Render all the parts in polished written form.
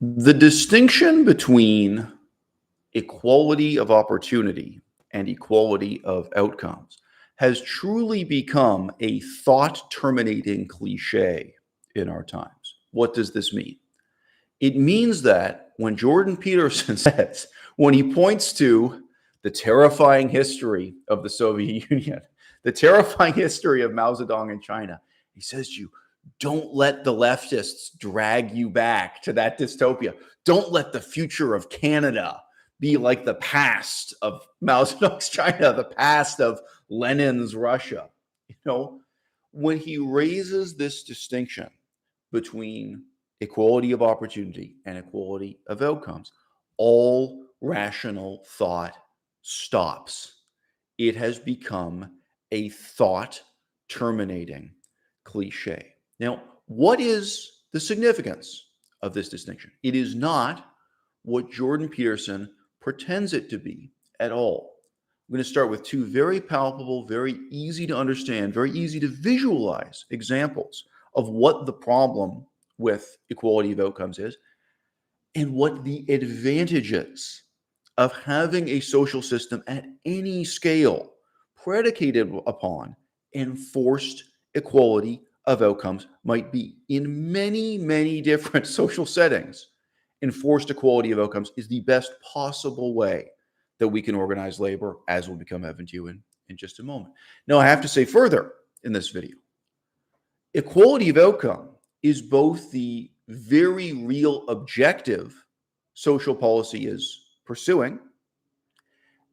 The distinction between equality of opportunity and equality of outcomes has truly become a thought terminating cliche in our times. What does this mean? It means that when Jordan Peterson says, when he points to the terrifying history of the Soviet Union, the terrifying history of Mao Zedong in China, he says to you, don't let the leftists drag you back to that dystopia. Don't let the future of Canada be like the past of Mao Zedong's China, the past of Lenin's Russia. You know, when he raises this distinction between equality of opportunity and equality of outcomes, all rational thought stops. It has become a thought terminating cliche. Now, what is the significance of this distinction? It is not what Jordan Peterson pretends it to be at all. I'm going to start with two very palpable, very easy to understand, very easy to visualize examples of what the problem with equality of outcomes is and what the advantages of having a social system at any scale predicated upon enforced equality of outcomes might be. In many, many different social settings, enforced equality of outcomes is the best possible way that we can organize labor, as will become evident to you in just a moment. Now, I have to say further in this video, equality of outcome is both the very real objective social policy is pursuing,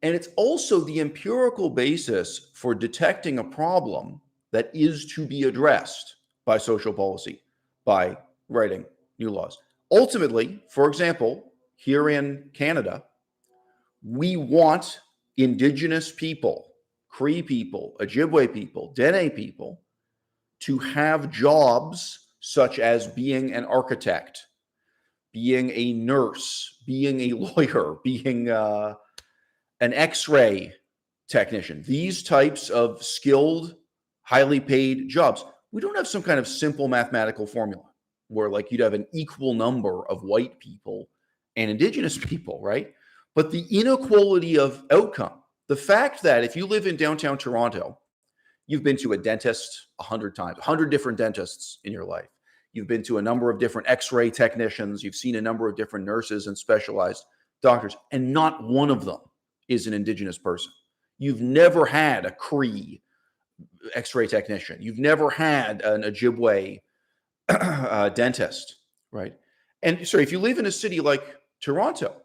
and it's also the empirical basis for detecting a problem that is to be addressed by social policy, by writing new laws. Ultimately, for example, here in Canada, we want Indigenous people, Cree people, Ojibwe people, Dene people to have jobs such as being an architect, being a nurse, being a lawyer, being an X-ray technician. These types of skilled, highly paid jobs. We don't have some kind of simple mathematical formula where like you'd have an equal number of white people and Indigenous people, right? But the inequality of outcome, the fact that if you live in downtown Toronto, you've been to a dentist 100 times, 100 different dentists in your life. You've been to a number of different X-ray technicians. You've seen a number of different nurses and specialized doctors, and not one of them is an Indigenous person. You've never had a Cree X-ray technician. You've never had an Ojibwe dentist, right? And so if you live in a city like Toronto,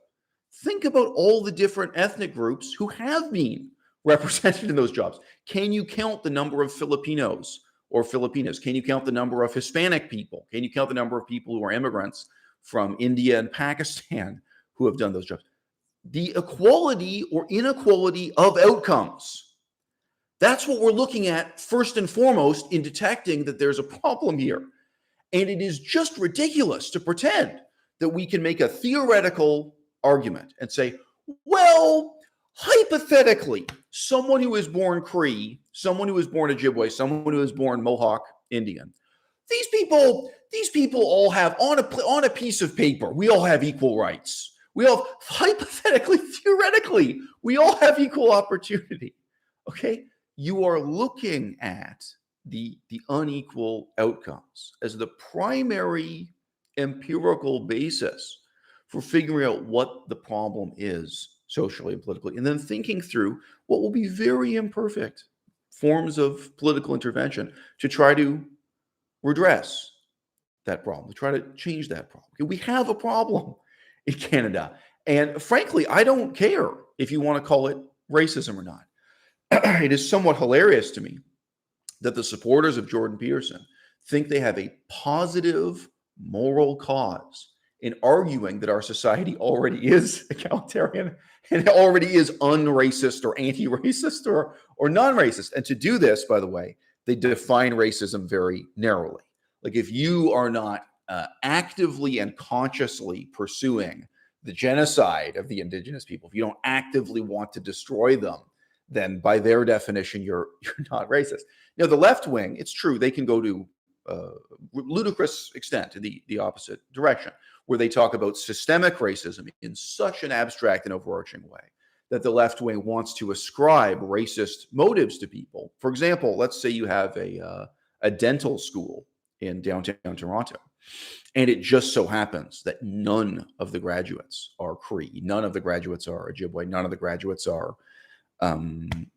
think about all the different ethnic groups who have been represented in those jobs. Can you count the number of Filipinos or Filipinas? Can you count the number of Hispanic people? Can you count the number of people who are immigrants from India and Pakistan who have done those jobs? The equality or inequality of outcomes. That's what we're looking at first and foremost in detecting that there's a problem here. And it is just ridiculous to pretend that we can make a theoretical argument and say, well, hypothetically, someone who is born Cree, someone who is born Ojibwe, someone who is born Mohawk Indian, these people all have on a piece of paper, we all have equal rights. We all hypothetically, theoretically, we all have equal opportunity. Okay? You are looking at the unequal outcomes as the primary empirical basis for figuring out what the problem is socially and politically, and then thinking through what will be very imperfect forms of political intervention to try to redress that problem, to try to change that problem. We have a problem in Canada. And frankly, I don't care if you want to call it racism or not. It is somewhat hilarious to me that the supporters of Jordan Peterson think they have a positive moral cause in arguing that our society already is egalitarian and already is unracist or anti-racist or non-racist. And to do this, by the way, they define racism very narrowly. Like if you are not actively and consciously pursuing the genocide of the Indigenous people, if you don't actively want to destroy them, then by their definition, you're not racist. Now, the left wing, it's true, they can go to ludicrous extent in the opposite direction, where they talk about systemic racism in such an abstract and overarching way that the left wing wants to ascribe racist motives to people. For example, let's say you have a dental school in downtown Toronto, and it just so happens that none of the graduates are Cree, none of the graduates are Ojibwe, none of the graduates are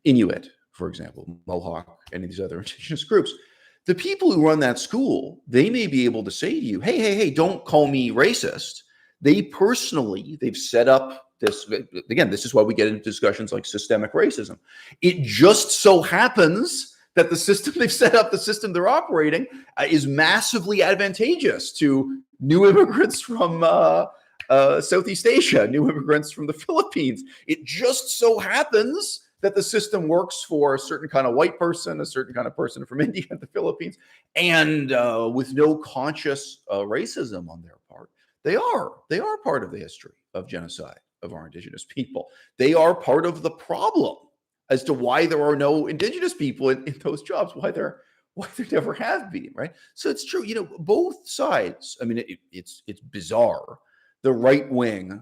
Inuit, for example, Mohawk, any of these other indigenous groups. The people who run that school, they may be able to say to you, hey, don't call me racist. They've set up this, again, this is why we get into discussions like systemic racism. It just so happens that the system they've set up, the system they're operating, is massively advantageous to new immigrants from Southeast Asia, new immigrants from the Philippines. It just so happens that the system works for a certain kind of white person, a certain kind of person from India and the Philippines, and with no conscious racism on their part. They are part of the history of genocide of our indigenous people. They are part of the problem as to why there are no indigenous people in those jobs, why there never have been, right? So it's true, both sides. I mean, it's bizarre. The right wing,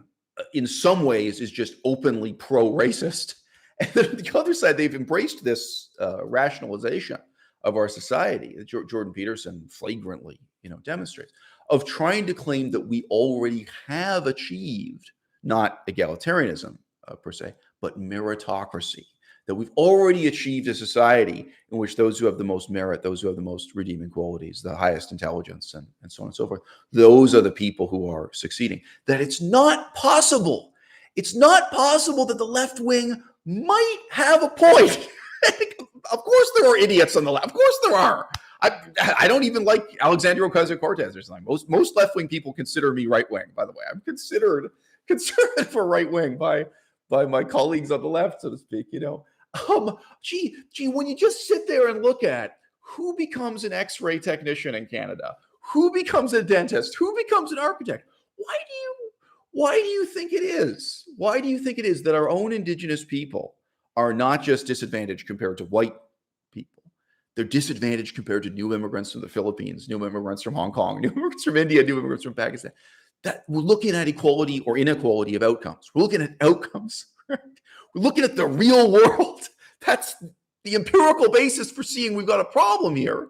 in some ways, is just openly pro-racist. And then on the other side, they've embraced this rationalization of our society that Jordan Peterson flagrantly, demonstrates, of trying to claim that we already have achieved not egalitarianism per se, but meritocracy. That we've already achieved a society in which those who have the most merit, those who have the most redeeming qualities, the highest intelligence, and so on and so forth, those are the people who are succeeding. That it's not possible. It's not possible that the left wing might have a point. Of course there are idiots on the left. Of course there are. I don't even like Alexandria Ocasio-Cortez or something. Most left-wing people consider me right-wing, by the way. I'm considered for right-wing by my colleagues on the left, so to speak, when you just sit there and look at who becomes an X-ray technician in Canada, who becomes a dentist, who becomes an architect, why do you think it is? Why do you think it is that our own indigenous people are not just disadvantaged compared to white people? They're disadvantaged compared to new immigrants from the Philippines, new immigrants from Hong Kong, new immigrants from India, new immigrants from Pakistan. That we're looking at equality or inequality of outcomes. We're looking at outcomes. Right? We're looking at the real world. That's the empirical basis for seeing we've got a problem here.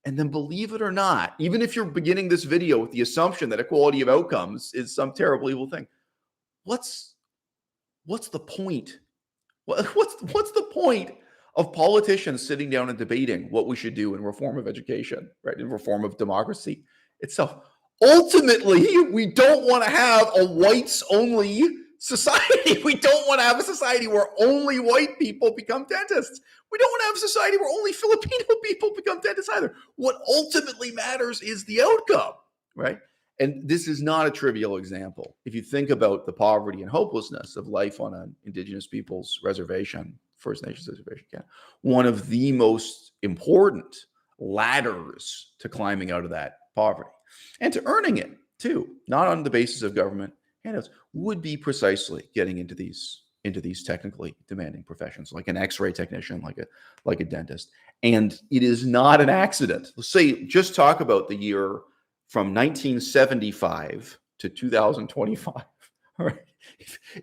And then, believe it or not, even if you're beginning this video with the assumption that equality of outcomes is some terrible evil thing, what's the point? What's the point of politicians sitting down and debating what we should do in reform of education, right? In reform of democracy itself. Ultimately, we don't want to have a whites-only society. We don't want to have a society where only white people become dentists. We don't want to have a society where only Filipino people become dentists either. What ultimately matters is the outcome, right? And this is not a trivial example. If you think about the poverty and hopelessness of life on an Indigenous people's reservation, First Nations reservation, one of the most important ladders to climbing out of that poverty and to earning it too, not on the basis of government handouts, would be precisely getting into these technically demanding professions, like an X-ray technician, like a dentist. And it is not an accident. Let's say, just talk about the year from 1975 to 2025. All right.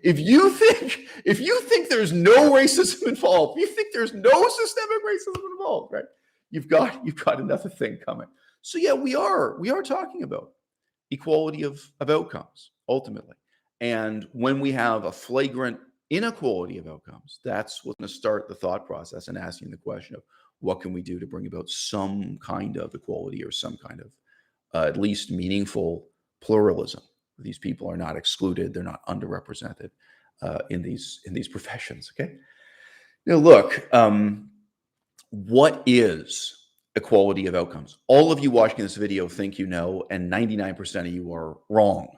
If you think there's no racism involved, you think there's no systemic racism involved, right? You've got another thing coming. So yeah, we are talking about equality of outcomes ultimately. And when we have a flagrant inequality of outcomes, that's what's going to start the thought process and asking the question of what can we do to bring about some kind of equality or some kind of at least meaningful pluralism. These people are not excluded; they're not underrepresented in these professions. Okay, now look, what is equality of outcomes? All of you watching this video think you know, and 99% of you are wrong.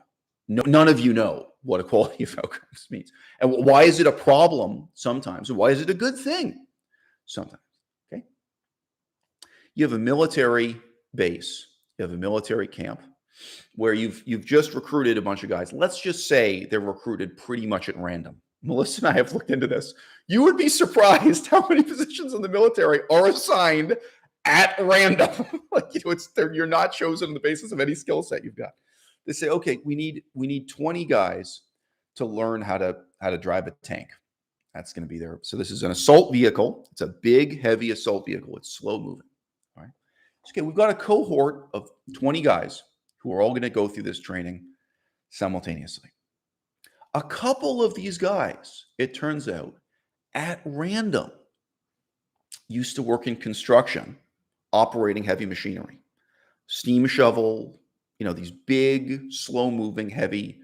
None of you know what equality of outcomes means, and why is it a problem sometimes, and why is it a good thing sometimes? Okay, you have a military base, you have a military camp where you've just recruited a bunch of guys. Let's just say they're recruited pretty much at random. Melissa and I have looked into this. You would be surprised how many positions in the military are assigned at random. You're not chosen on the basis of any skill set you've got. They say, okay, we need 20 guys to learn how to drive a tank. That's going to be there. So this is an assault vehicle. It's a big, heavy assault vehicle. It's slow moving. All right. Okay, we've got a cohort of 20 guys who are all going to go through this training simultaneously. A couple of these guys, it turns out, at random, used to work in construction, operating heavy machinery, steam shovel, these big, slow-moving, heavy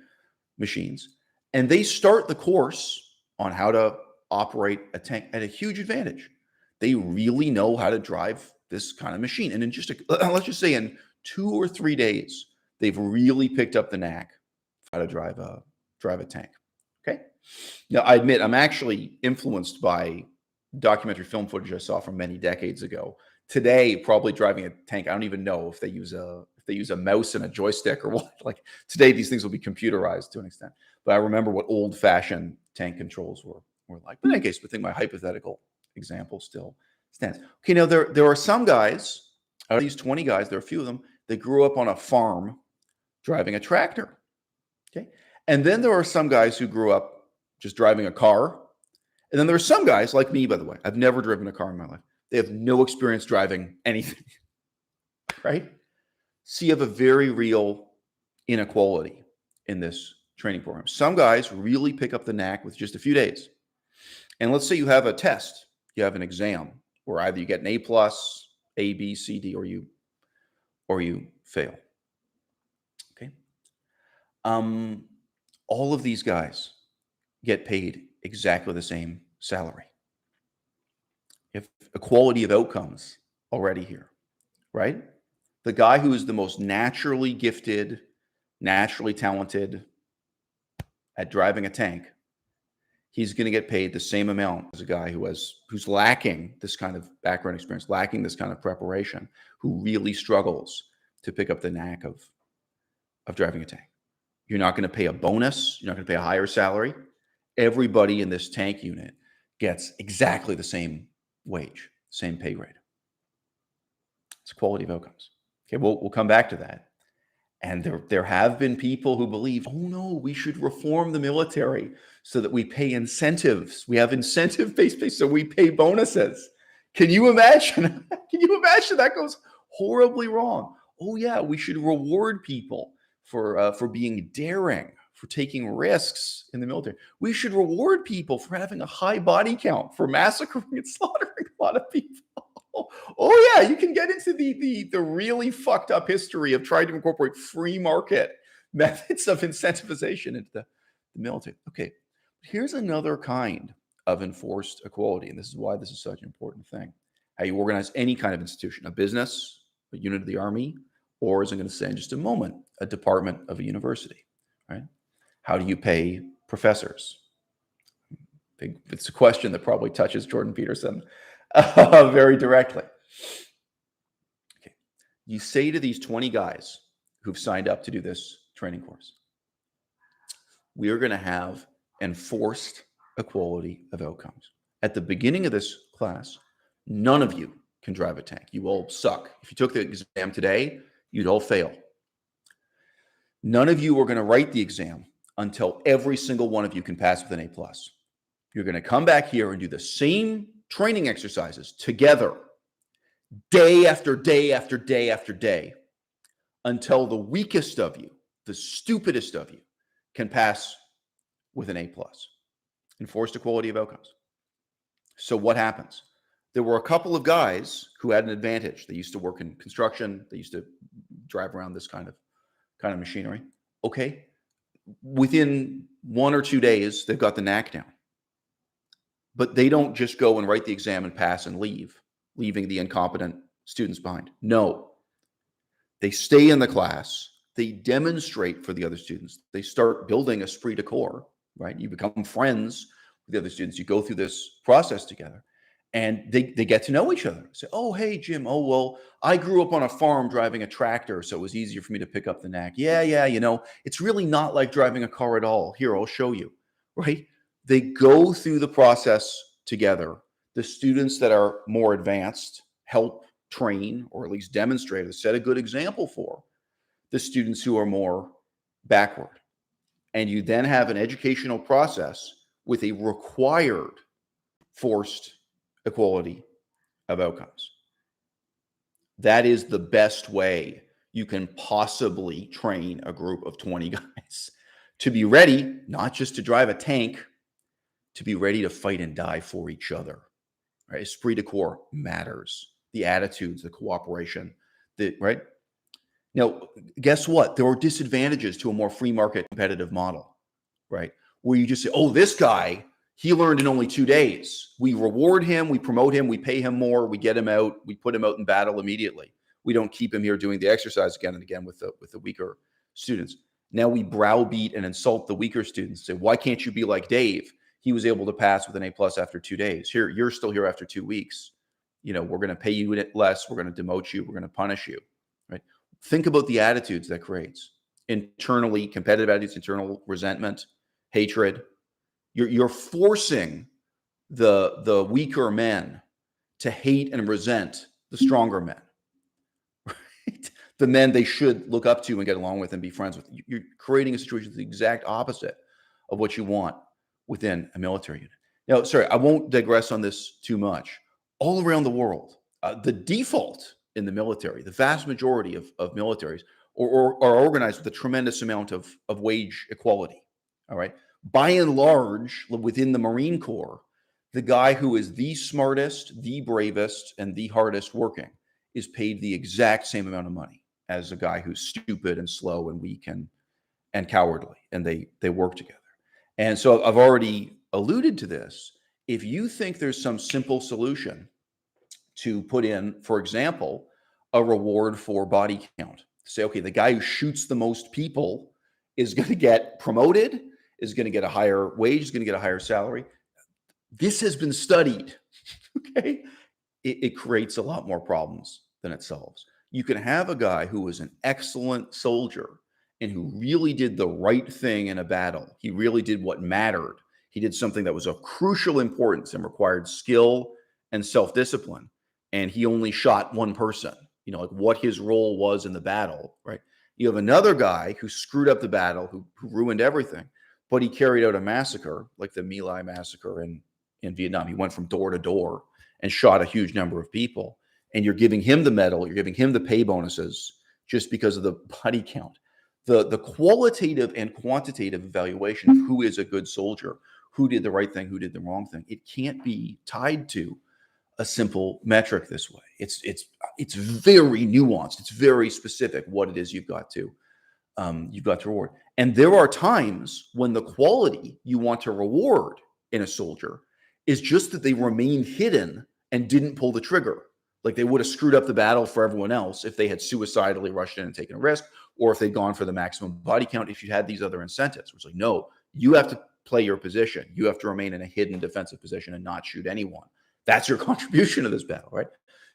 machines. And they start the course on how to operate a tank at a huge advantage. They really know how to drive this kind of machine. And in let's just say in 2 or 3 days, they've really picked up the knack of how to drive a tank. Okay. Now, I admit I'm actually influenced by documentary film footage I saw from many decades ago. Today, probably driving a tank, I don't even know if they use a mouse and a joystick or what. Like today, these things will be computerized to an extent. But I remember what old-fashioned tank controls were like. But in any case, I think my hypothetical example still stands. Okay, now there are some guys, out of these 20 guys, there are a few of them, that grew up on a farm driving a tractor. Okay. And then there are some guys who grew up just driving a car. And then there are some guys like me, by the way. I've never driven a car in my life. They have no experience driving anything, right? So you have a very real inequality in this training program. Some guys really pick up the knack with just a few days. And let's say you have a test, you have an exam, where either you get an A+, A, B, C, D, or you fail. Okay. All of these guys get paid exactly the same salary. You have equality of outcomes already here, right? The guy who is the most naturally gifted, naturally talented at driving a tank, he's going to get paid the same amount as a guy who's lacking this kind of background experience, lacking this kind of preparation, who really struggles to pick up the knack of driving a tank. You're not going to pay a bonus. You're not going to pay a higher salary. Everybody in this tank unit gets exactly the same wage, same pay grade. It's equality of outcomes. Okay, we'll come back to that. And there have been people who believe, oh no, we should reform the military so that we pay incentives. We have incentive-based pay, so we pay bonuses. Can you imagine? Can you imagine that goes horribly wrong? Oh yeah, we should reward people for being daring, for taking risks in the military. We should reward people for having a high body count, for massacring and slaughtering a lot of people. Oh yeah, you can get into the really fucked up history of trying to incorporate free market methods of incentivization into the military. Okay, here's another kind of enforced equality, and this is why this is such an important thing. How you organize any kind of institution, a business, a unit of the army, or as I'm going to say in just a moment, a department of a university, right? How do you pay professors? It's a question that probably touches Jordan Peterson very directly. Okay. You say to these 20 guys who've signed up to do this training course, we are going to have enforced equality of outcomes. At the beginning of this class, none of you can drive a tank. You all suck. If you took the exam today, you'd all fail. None of you are going to write the exam until every single one of you can pass with an A+. You're going to come back here and do the same training exercises together, day after day after day after day, until the weakest of you, the stupidest of you, can pass with an A+. Enforced equality of outcomes. So what happens? There were a couple of guys who had an advantage. They used to work in construction. They used to drive around this kind of machinery. Okay. Within 1 or 2 days, they've got the knack down. But they don't just go and write the exam and pass and leave, leaving the incompetent students behind. No. They stay in the class. They demonstrate for the other students. They start building esprit de corps, right? You become friends with the other students. You go through this process together. And they get to know each other. Say, oh, hey, Jim. Oh, well, I grew up on a farm driving a tractor, so it was easier for me to pick up the knack. Yeah, it's really not like driving a car at all. Here, I'll show you, right? They go through the process together. The students that are more advanced help train or at least demonstrate or set a good example for the students who are more backward. And you then have an educational process with a required forced equality of outcomes. That is the best way you can possibly train a group of 20 guys to be ready, not just to drive a tank, to be ready to fight and die for each other. Right? Esprit de corps matters. The attitudes, the cooperation, right? Now, guess what? There are disadvantages to a more free market competitive model, right? Where you just say, oh, this guy, he learned in only 2 days. We reward him, we promote him, we pay him more, we get him out, we put him out in battle immediately. We don't keep him here doing the exercise again and again with the weaker students. Now we browbeat and insult the weaker students. Say, why can't you be like Dave? He was able to pass with an A+ after 2 days. Here, you're still here after 2 weeks. You know, we're going to pay you less. We're going to demote you. We're going to punish you, right? Think about the attitudes that creates internally, competitive attitudes, internal resentment, hatred. You're forcing the weaker men to hate and resent the stronger men, right? The men they should look up to and get along with and be friends with. You're creating a situation that's the exact opposite of what you want within a military unit. Now, sorry, I won't digress on this too much. All around the world, the default in the military, the vast majority of militaries are organized with a tremendous amount of wage equality. All right. By and large, within the Marine Corps, the guy who is the smartest, the bravest, and the hardest working is paid the exact same amount of money as a guy who's stupid and slow and weak and cowardly, and they work together. And so I've already alluded to this. If you think there's some simple solution to put in, for example, a reward for body count, say, okay, the guy who shoots the most people is going to get promoted, is going to get a higher wage, is going to get a higher salary. This has been studied, okay? It creates a lot more problems than it solves. You can have a guy who was an excellent soldier and who really did the right thing in a battle. He really did what mattered. He did something that was of crucial importance and required skill and self-discipline. And he only shot one person, you know, like what his role was in the battle, right? You have another guy who screwed up the battle, who ruined everything, but he carried out a massacre, like the My Lai massacre in Vietnam. He went from door to door and shot a huge number of people. And you're giving him the medal, you're giving him the pay bonuses just because of the body count. The qualitative and quantitative evaluation of who is a good soldier, who did the right thing, who did the wrong thing, it can't be tied to a simple metric this way. It's very nuanced. It's very specific what it is you've got to reward. And there are times when the quality you want to reward in a soldier is just that they remain hidden and didn't pull the trigger. Like they would have screwed up the battle for everyone else if they had suicidally rushed in and taken a risk, or if they'd gone for the maximum body count, if you had these other incentives. It's like, no, you have to play your position. You have to remain in a hidden defensive position and not shoot anyone. That's your contribution to this battle, right?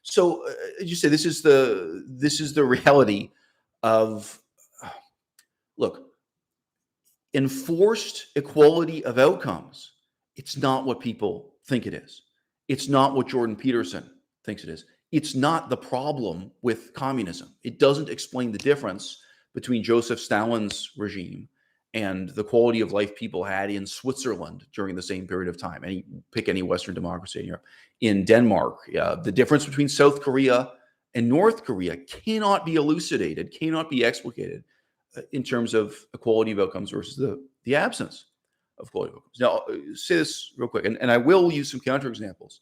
So you say this is the reality of, look, enforced equality of outcomes. It's not what people think it is. It's not what Jordan Peterson thinks it is. It's not the problem with communism. It doesn't explain the difference between Joseph Stalin's regime and the quality of life people had in Switzerland during the same period of time. Pick any Western democracy in Europe. In Denmark, the difference between South Korea and North Korea cannot be elucidated, cannot be explicated in terms of equality of outcomes versus the absence of quality of outcomes. Now, I'll say this real quick, and I will use some counterexamples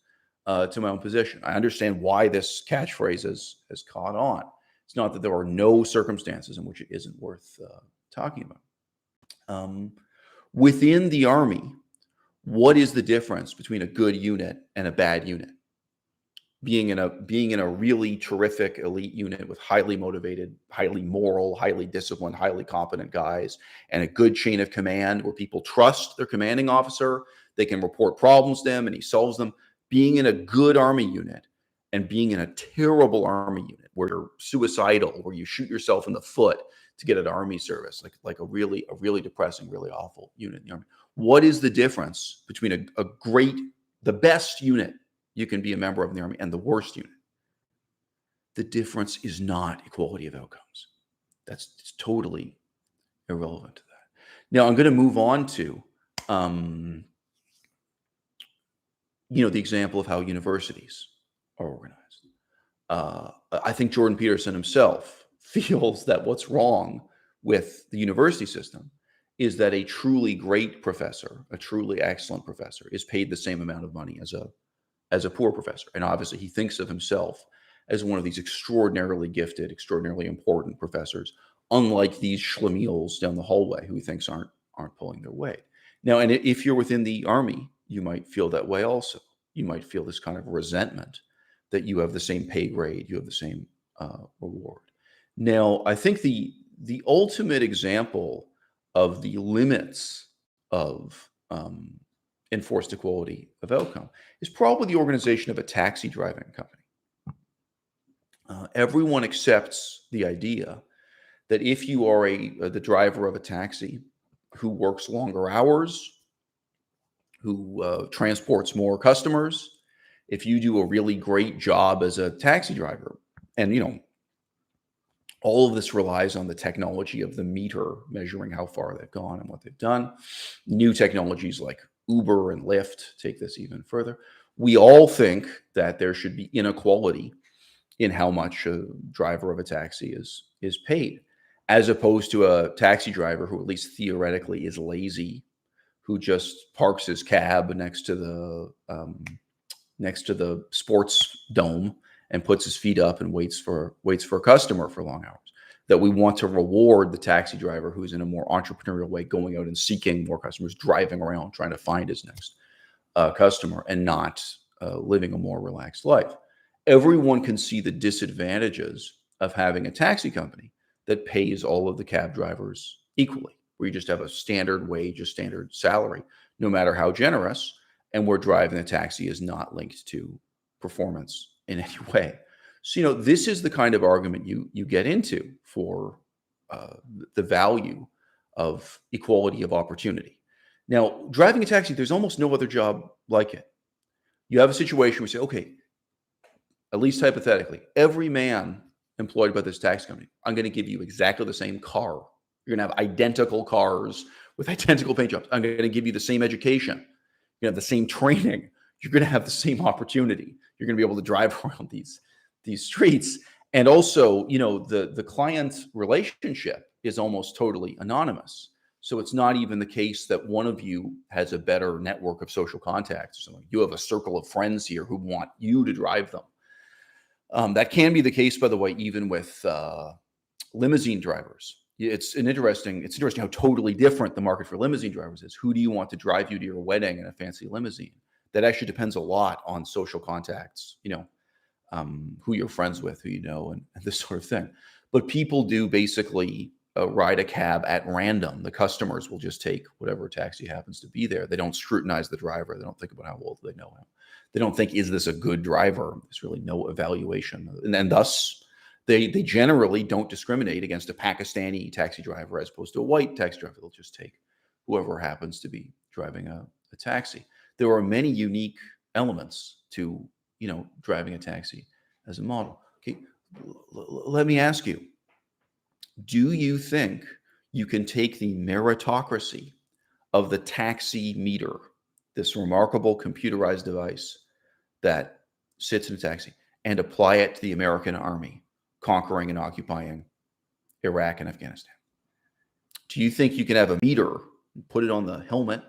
to my own position. I understand why this catchphrase has caught on. It's not that there are no circumstances in which it isn't worth talking about. Within the Army, what is the difference between a good unit and a bad unit? Being in a really terrific elite unit with highly motivated, highly moral, highly disciplined, highly competent guys, and a good chain of command where people trust their commanding officer, they can report problems to him and he solves them. Being in a good Army unit and being in a terrible Army unit where you're suicidal, where you shoot yourself in the foot to get into Army service, like a really depressing, really awful unit in the Army. What is the difference between the best unit you can be a member of in the Army and the worst unit? The difference is not equality of outcomes. It's totally irrelevant to that. Now I'm going to move on to, um, the example of how universities are organized. I think Jordan Peterson himself feels that what's wrong with the university system is that a truly great professor, a truly excellent professor, is paid the same amount of money as a poor professor. And obviously, he thinks of himself as one of these extraordinarily gifted, extraordinarily important professors, unlike these schlemiels down the hallway who he thinks aren't pulling their weight. Now, and if you're within the army, you might feel that way also. You might feel this kind of resentment that you have the same pay grade, you have the same reward. Now, I think the ultimate example of the limits of enforced equality of outcome is probably the organization of a taxi driving company. Everyone accepts the idea that if you are the driver of a taxi who works longer hours, who transports more customers, if you do a really great job as a taxi driver, and all of this relies on the technology of the meter measuring how far they've gone and what they've done. New technologies like Uber and Lyft take this even further. We all think that there should be inequality in how much a driver of a taxi is paid, as opposed to a taxi driver who, at least theoretically, is lazy, who just parks his cab next to the sports dome and puts his feet up and waits for a customer for long hours. That we want to reward the taxi driver who's in a more entrepreneurial way, going out and seeking more customers, driving around, trying to find his next customer, and not living a more relaxed life. Everyone can see the disadvantages of having a taxi company that pays all of the cab drivers equally, where you just have a standard wage, a standard salary, no matter how generous, and where driving a taxi is not linked to performance in any way. So, this is the kind of argument you get into for the value of equality of opportunity. Now, driving a taxi, there's almost no other job like it. You have a situation where you say, okay, at least hypothetically, every man employed by this taxi company, I'm going to give you exactly the same car. You're going to have identical cars with identical paint jobs. I'm going to give you the same education. You're going to have the same training. You're going to have the same opportunity. You're going to be able to drive around these streets. And also, the client relationship is almost totally anonymous. So it's not even the case that one of you has a better network of social contacts or something. You have a circle of friends here who want you to drive them. That can be the case, by the way, even with limousine drivers. It's interesting how totally different the market for limousine drivers is. Who do you want to drive you to your wedding in a fancy limousine? That actually depends a lot on social contacts, who you're friends with, who you know, and this sort of thing. But people do basically ride a cab at random. The customers will just take whatever taxi happens to be there. They don't scrutinize the driver. They don't think about how well they know him. They don't think, is this a good driver? There's really no evaluation. And thus, they generally don't discriminate against a Pakistani taxi driver as opposed to a white taxi driver. They'll just take whoever happens to be driving a taxi. There are many unique elements to, driving a taxi as a model. Okay, let me ask you, do you think you can take the meritocracy of the taxi meter, this remarkable computerized device that sits in a taxi, and apply it to the American army conquering and occupying Iraq and Afghanistan? Do you think you can have a meter, put it on the helmet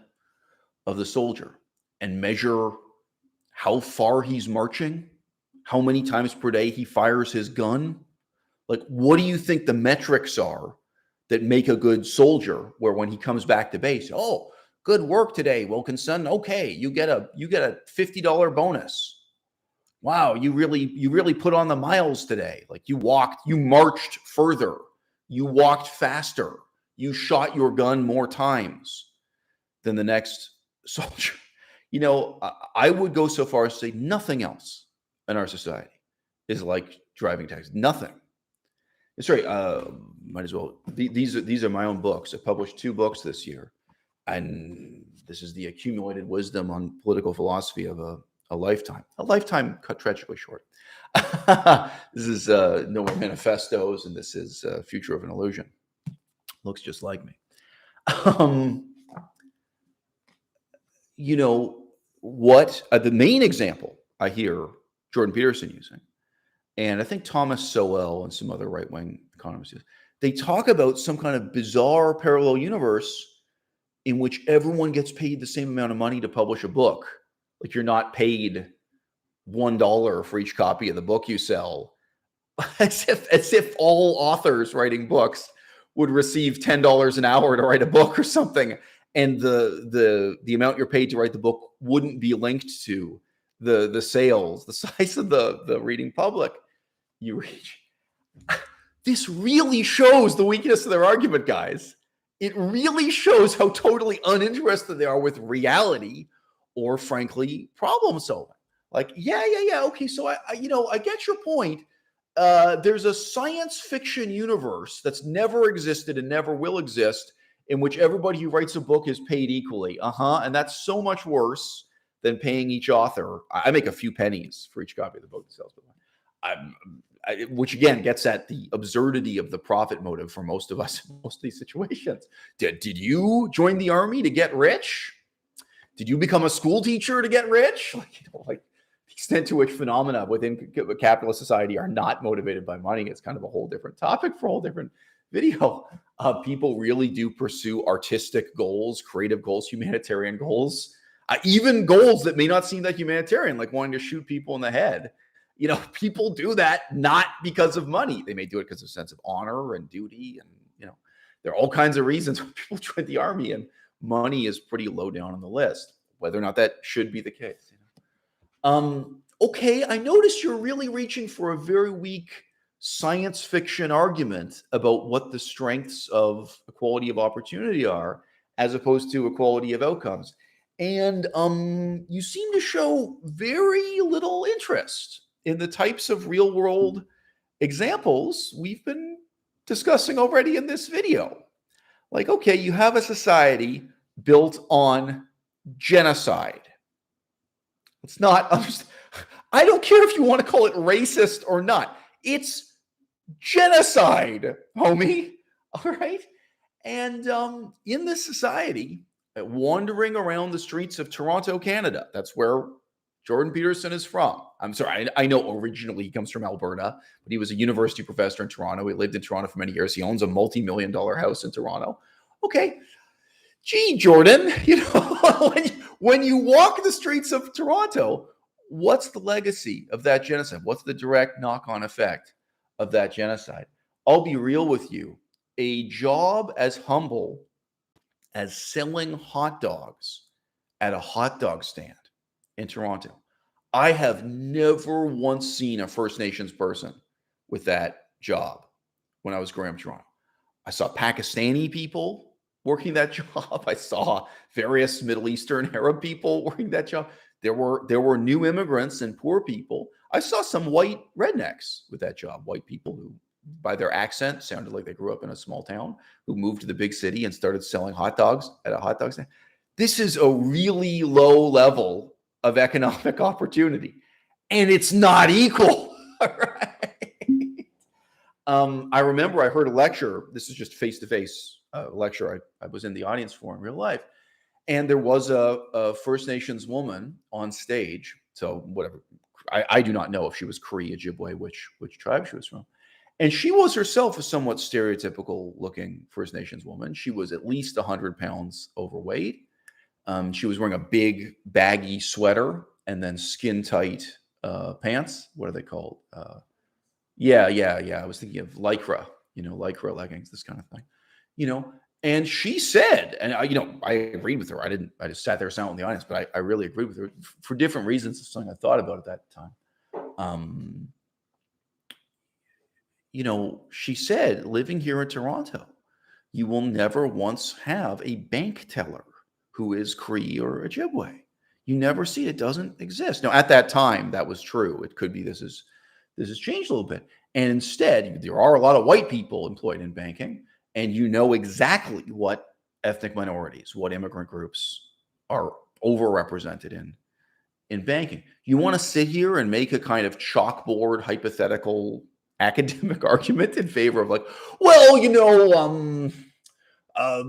of the soldier, and measure how far he's marching, how many times per day he fires his gun? Like, what do you think the metrics are that make a good soldier, where when he comes back to base, oh, good work today, Wilkinson. Okay, you get a $50 bonus. Wow, you really put on the miles today. Like, you marched further, you walked faster, you shot your gun more times than the next soldier. I would go so far as to say nothing else in our society is like driving taxis. Nothing. Sorry, might as well. These are my own books. I published 2 books this year, and this is the accumulated wisdom on political philosophy of a lifetime. A lifetime cut tragically short. This is No More Manifestos, and this is Future of an Illusion. Looks just like me. Um, you know, what the main example I hear Jordan Peterson using, and I think Thomas Sowell and some other right-wing economists use, they talk about some kind of bizarre parallel universe in which everyone gets paid the same amount of money to publish a book. Like you're not paid $1 for each copy of the book you sell, as if all authors writing books would receive $10 an hour to write a book or something, and the amount you're paid to write the book wouldn't be linked to the sales, the size of the reading public you reach. This really shows the weakness of their argument, guys. It really shows how totally uninterested they are with reality or, frankly, problem solving. Like, yeah. Okay, so I get your point. There's a science fiction universe that's never existed and never will exist, in which everybody who writes a book is paid equally. And that's so much worse than paying each author. I make a few pennies for each copy of the book that sells. Which again gets at the absurdity of the profit motive for most of us in most of these situations. Did you join the army to get rich? Did you become a school teacher to get rich? Like the extent to which phenomena within capitalist society are not motivated by money is kind of a whole different topic for a whole different video. People really do pursue artistic goals, creative goals, humanitarian goals, even goals that may not seem that humanitarian, like wanting to shoot people in the head. People do that not because of money. They may do it because of a sense of honor and duty. And, there are all kinds of reasons when people join the army, and money is pretty low down on the list, whether or not that should be the case. Okay, I noticed you're really reaching for a very weak science fiction argument about what the strengths of equality of opportunity are, as opposed to equality of outcomes. And you seem to show very little interest in the types of real world examples we've been discussing already in this video. Like, okay, you have a society built on genocide. It's not, I don't care if you want to call it racist or not. It's genocide, homie. All right. And in this society, wandering around the streets of Toronto, Canada, that's where Jordan Peterson is from. I'm sorry, I know originally he comes from Alberta, but he was a university professor in Toronto. He lived in Toronto for many years. He owns a multi-million-dollar house in Toronto. Okay. Gee, Jordan, when you walk the streets of Toronto, what's the legacy of that genocide? What's the direct knock-on effect of that genocide? I'll be real with you. A job as humble as selling hot dogs at a hot dog stand in Toronto. I have never once seen a First Nations person with that job when I was growing up in Toronto. I saw Pakistani people working that job. I saw various Middle Eastern Arab people working that job. There were new immigrants and poor people. I saw some white rednecks with that job, white people who, by their accent, sounded like they grew up in a small town, who moved to the big city and started selling hot dogs at a hot dog stand. This is a really low level of economic opportunity, and it's not equal. Right? I remember I heard a lecture. This is just face-to-face lecture I was in the audience for in real life, and there was a First Nations woman on stage. So whatever, I do not know if she was Cree, Ojibwe, which tribe she was from. And she was herself a somewhat stereotypical-looking First Nations woman. She was at least 100 pounds overweight. She was wearing a big baggy sweater and then skin tight pants. What are they called? Yeah. I was thinking of Lycra, Lycra leggings, this kind of thing, and she said, and I agreed with her. I just sat there silent in the audience, but I really agreed with her for different reasons. It's something I thought about at that time. She said, living here in Toronto, you will never once have a bank teller who is Cree or Ojibwe. You never see it. It doesn't exist. Now, at that time, that was true. It could be this has changed a little bit. And instead, there are a lot of white people employed in banking, and you know exactly what ethnic minorities, what immigrant groups are overrepresented in banking. You want to sit here and make a kind of chalkboard hypothetical academic argument in favor of like, well,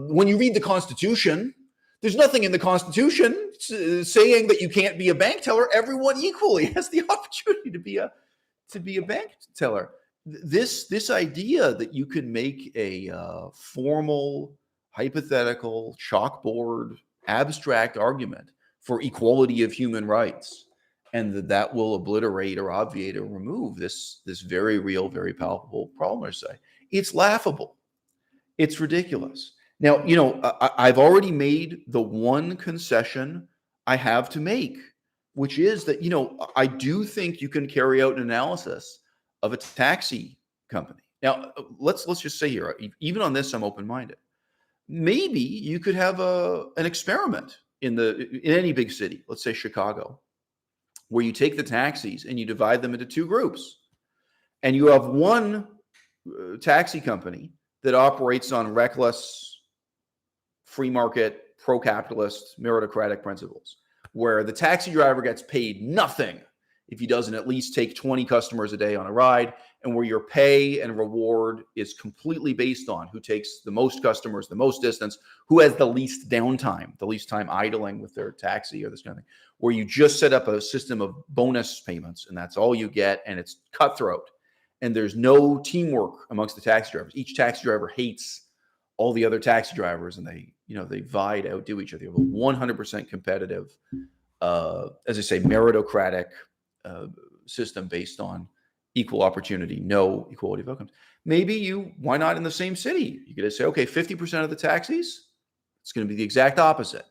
when you read the Constitution, there's nothing in the Constitution saying that you can't be a bank teller. Everyone equally has the opportunity to be a bank teller. This idea that you can make a formal, hypothetical, chalkboard, abstract argument for equality of human rights, and that will obliterate or obviate or remove this very real, very palpable problem, I say, it's laughable. It's ridiculous. Now, I've already made the one concession I have to make, which is that, I do think you can carry out an analysis of a taxi company. Now, let's just say here, even on this, I'm open-minded. Maybe you could have an experiment in any big city, let's say Chicago, where you take the taxis and you divide them into two groups, and you have one taxi company that operates on reckless, free market, pro-capitalist, meritocratic principles, where the taxi driver gets paid nothing if he doesn't at least take 20 customers a day on a ride, and where your pay and reward is completely based on who takes the most customers, the most distance, who has the least downtime, the least time idling with their taxi or this kind of thing, where you just set up a system of bonus payments and that's all you get, and it's cutthroat. And there's no teamwork amongst the taxi drivers. Each taxi driver hates all the other taxi drivers, and they vie to outdo each other. You have a 100% competitive, as I say, meritocratic system based on equal opportunity, no equality of outcomes. Maybe why not in the same city? You could say, okay, 50% of the taxis, it's going to be the exact opposite.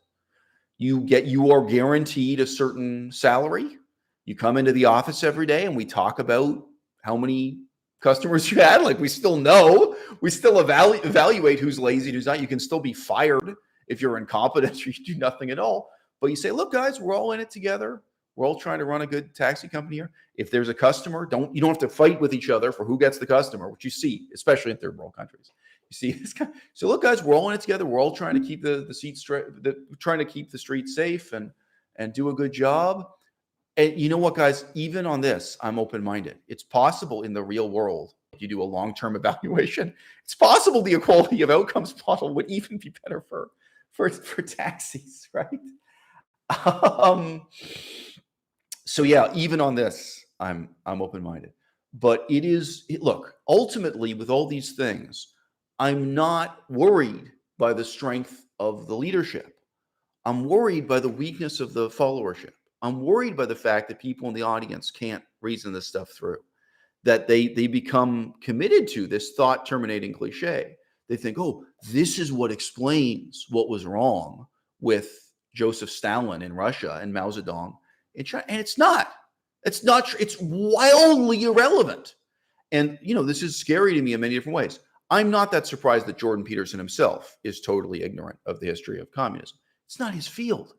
You are guaranteed a certain salary. You come into the office every day and we talk about how many customers you had. Like, we still evaluate who's lazy and who's not. You can still be fired if you're incompetent or you do nothing at all. But you say, look, guys, we're all in it together. We're all trying to run a good taxi company here. If there's a customer, you don't have to fight with each other for who gets the customer, which you see, especially in third world countries. You see this guy. So look, guys, we're all in it together. We're all trying to keep the seats straight, trying to keep the streets safe and do a good job. And you know what, guys? Even on this, I'm open-minded. It's possible in the real world, if you do a long-term evaluation, it's possible the equality of outcomes model would even be better for taxis, right? So yeah, even on this, I'm open-minded. But look, ultimately with all these things, I'm not worried by the strength of the leadership. I'm worried by the weakness of the followership. I'm worried by the fact that people in the audience can't reason this stuff through, that they become committed to this thought-terminating cliche. They think, oh, this is what explains what was wrong with Joseph Stalin in Russia and Mao Zedong in China. And it's not. It's not true. It's wildly irrelevant. And, this is scary to me in many different ways. I'm not that surprised that Jordan Peterson himself is totally ignorant of the history of communism. It's not his field.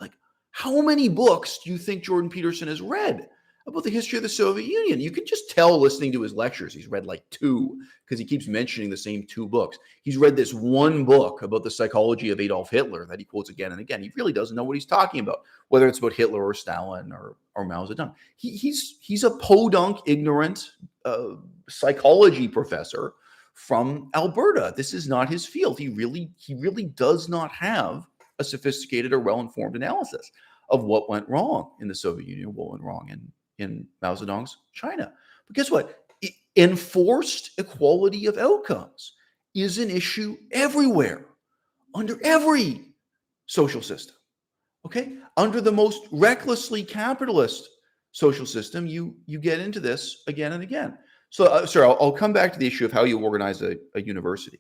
Like, how many books do you think Jordan Peterson has read about the history of the Soviet Union? You can just tell listening to his lectures. He's read like 2 because he keeps mentioning the same 2 books. He's read this one book about the psychology of Adolf Hitler that he quotes again and again. He really doesn't know what he's talking about, whether it's about Hitler or Stalin or Mao Zedong. He's a podunk, ignorant psychology professor from Alberta. This is not his field. He really does not have a sophisticated or well-informed analysis of what went wrong in the Soviet Union, what went wrong in Mao Zedong's China. But guess what? Enforced equality of outcomes is an issue everywhere, under every social system. Okay? Under the most recklessly capitalist social system, you get into this again and again. So, sir, I'll come back to the issue of how you organize a university.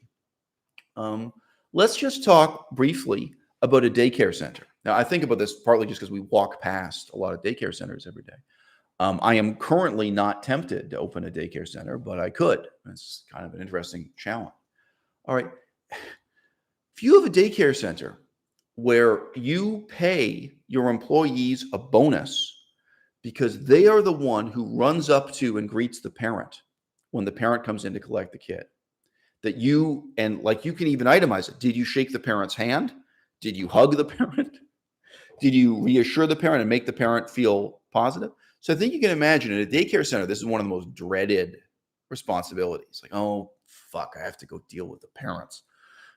Let's just talk briefly about a daycare center. Now, I think about this partly just because we walk past a lot of daycare centers every day. I am currently not tempted to open a daycare center, but I could. It's kind of an interesting challenge. All right. If you have a daycare center where you pay your employees a bonus because they are the one who runs up to and greets the parent when the parent comes in to collect the kid, you can even itemize it. Did you shake the parent's hand? Did you hug the parent? Did you reassure the parent and make the parent feel positive? So I think you can imagine in a daycare center, this is one of the most dreaded responsibilities. Like, oh, fuck, I have to go deal with the parents.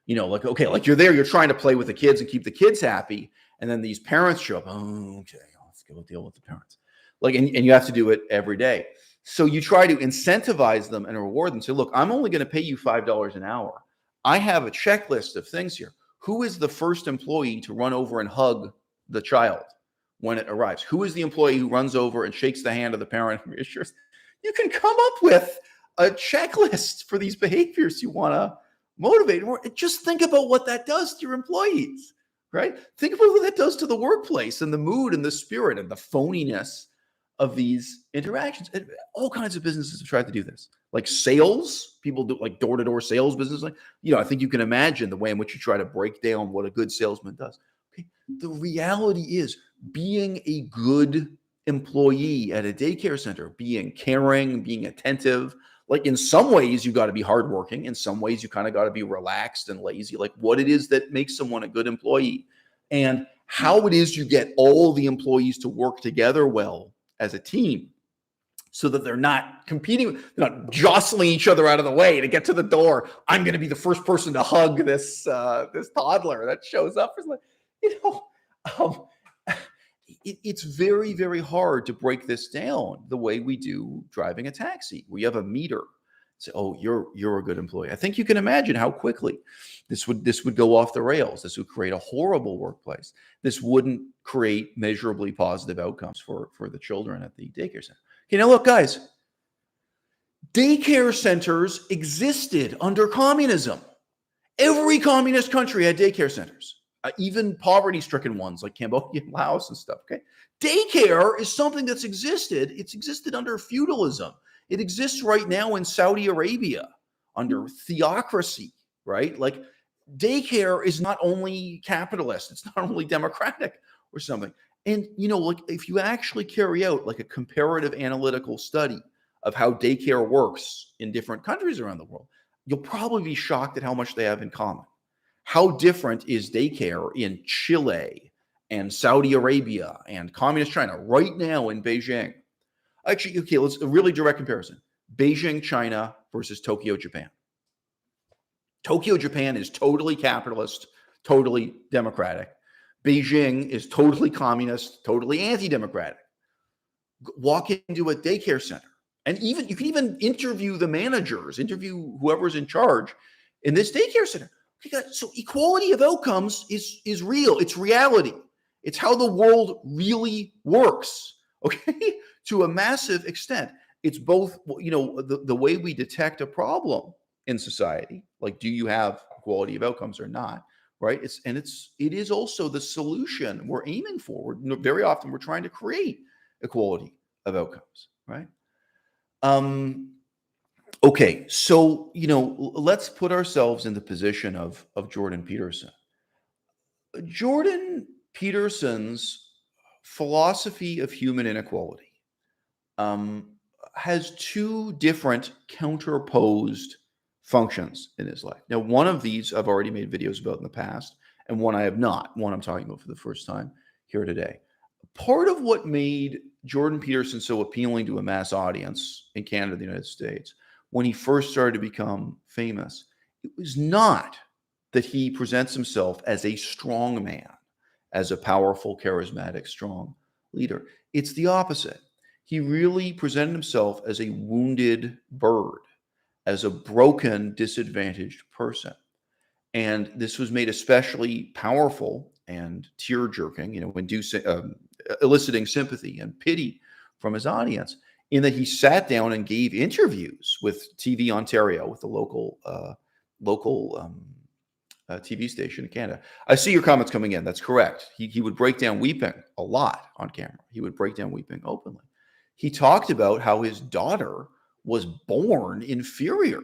Like, okay, like you're there, you're trying to play with the kids and keep the kids happy. And then these parents show up. Oh, okay, let's go deal with the parents. Like, and you have to do it every day. So you try to incentivize them and reward them. Say, look, I'm only going to pay you $5 an hour. I have a checklist of things here. Who is the first employee to run over and hug the child when it arrives? Who is the employee who runs over and shakes the hand of the parent and reassures? You can come up with a checklist for these behaviors you want to motivate. Just think about what that does to your employees, right? Think about what that does to the workplace and the mood and the spirit and the phoniness of these interactions. And all kinds of businesses have tried to do this. Like sales, people do like door-to-door sales business. Like, I think you can imagine the way in which you try to break down what a good salesman does. Okay. The reality is being a good employee at a daycare center, being caring, being attentive. Like in some ways, you got to be hardworking. In some ways, you kind of got to be relaxed and lazy. Like what it is that makes someone a good employee and how it is you get all the employees to work together well as a team so that they're not competing, they're not jostling each other out of the way to get to the door. I'm going to be the first person to hug this toddler that shows up. It's very, very hard to break this down the way we do driving a taxi. We have a meter. Say, oh, you're a good employee. I think you can imagine how quickly this would go off the rails. This would create a horrible workplace. This wouldn't create measurably positive outcomes for the children at the daycare center. Okay, now look, guys, daycare centers existed under communism. Every communist country had daycare centers. Even poverty-stricken ones like Cambodia and Laos and stuff, okay? Daycare is something that's existed. It's existed under feudalism. It exists right now in Saudi Arabia under theocracy, right? Like daycare is not only capitalist, it's not only democratic or something. And, like if you actually carry out like a comparative analytical study of how daycare works in different countries around the world, you'll probably be shocked at how much they have in common. How different is daycare in Chile and Saudi Arabia and communist China right now in Beijing? Actually, okay, let's a really direct comparison. Beijing, China versus Tokyo, Japan. Tokyo, Japan is totally capitalist, totally democratic. Beijing is totally communist, totally anti-democratic. Walk into a daycare center, and you can even interview the managers, interview whoever's in charge in this daycare center. So equality of outcomes is real. It's reality. It's how the world really works, okay? To a massive extent. It's both, the way we detect a problem in society, like do you have equality of outcomes or not, right? It is also the solution we're aiming for. Very often we're trying to create equality of outcomes, right? Okay, so let's put ourselves in the position of Jordan Peterson. Jordan Peterson's philosophy of human inequality has two different counterposed functions in his life. Now, one of these I've already made videos about in the past, and one I have not. One I'm talking about for the first time here today. Part of what made Jordan Peterson so appealing to a mass audience in Canada and the United States when he first started to become famous, it was not that he presents himself as a strong man, as a powerful, charismatic, strong leader. It's the opposite. He really presented himself as a wounded bird, as a broken, disadvantaged person. And this was made especially powerful and tear-jerking, eliciting sympathy and pity from his audience, in that he sat down and gave interviews with TV Ontario, with the local TV station in Canada. I see your comments coming in. That's correct. He would break down weeping a lot on camera. He would break down weeping openly. He talked about how his daughter was born inferior.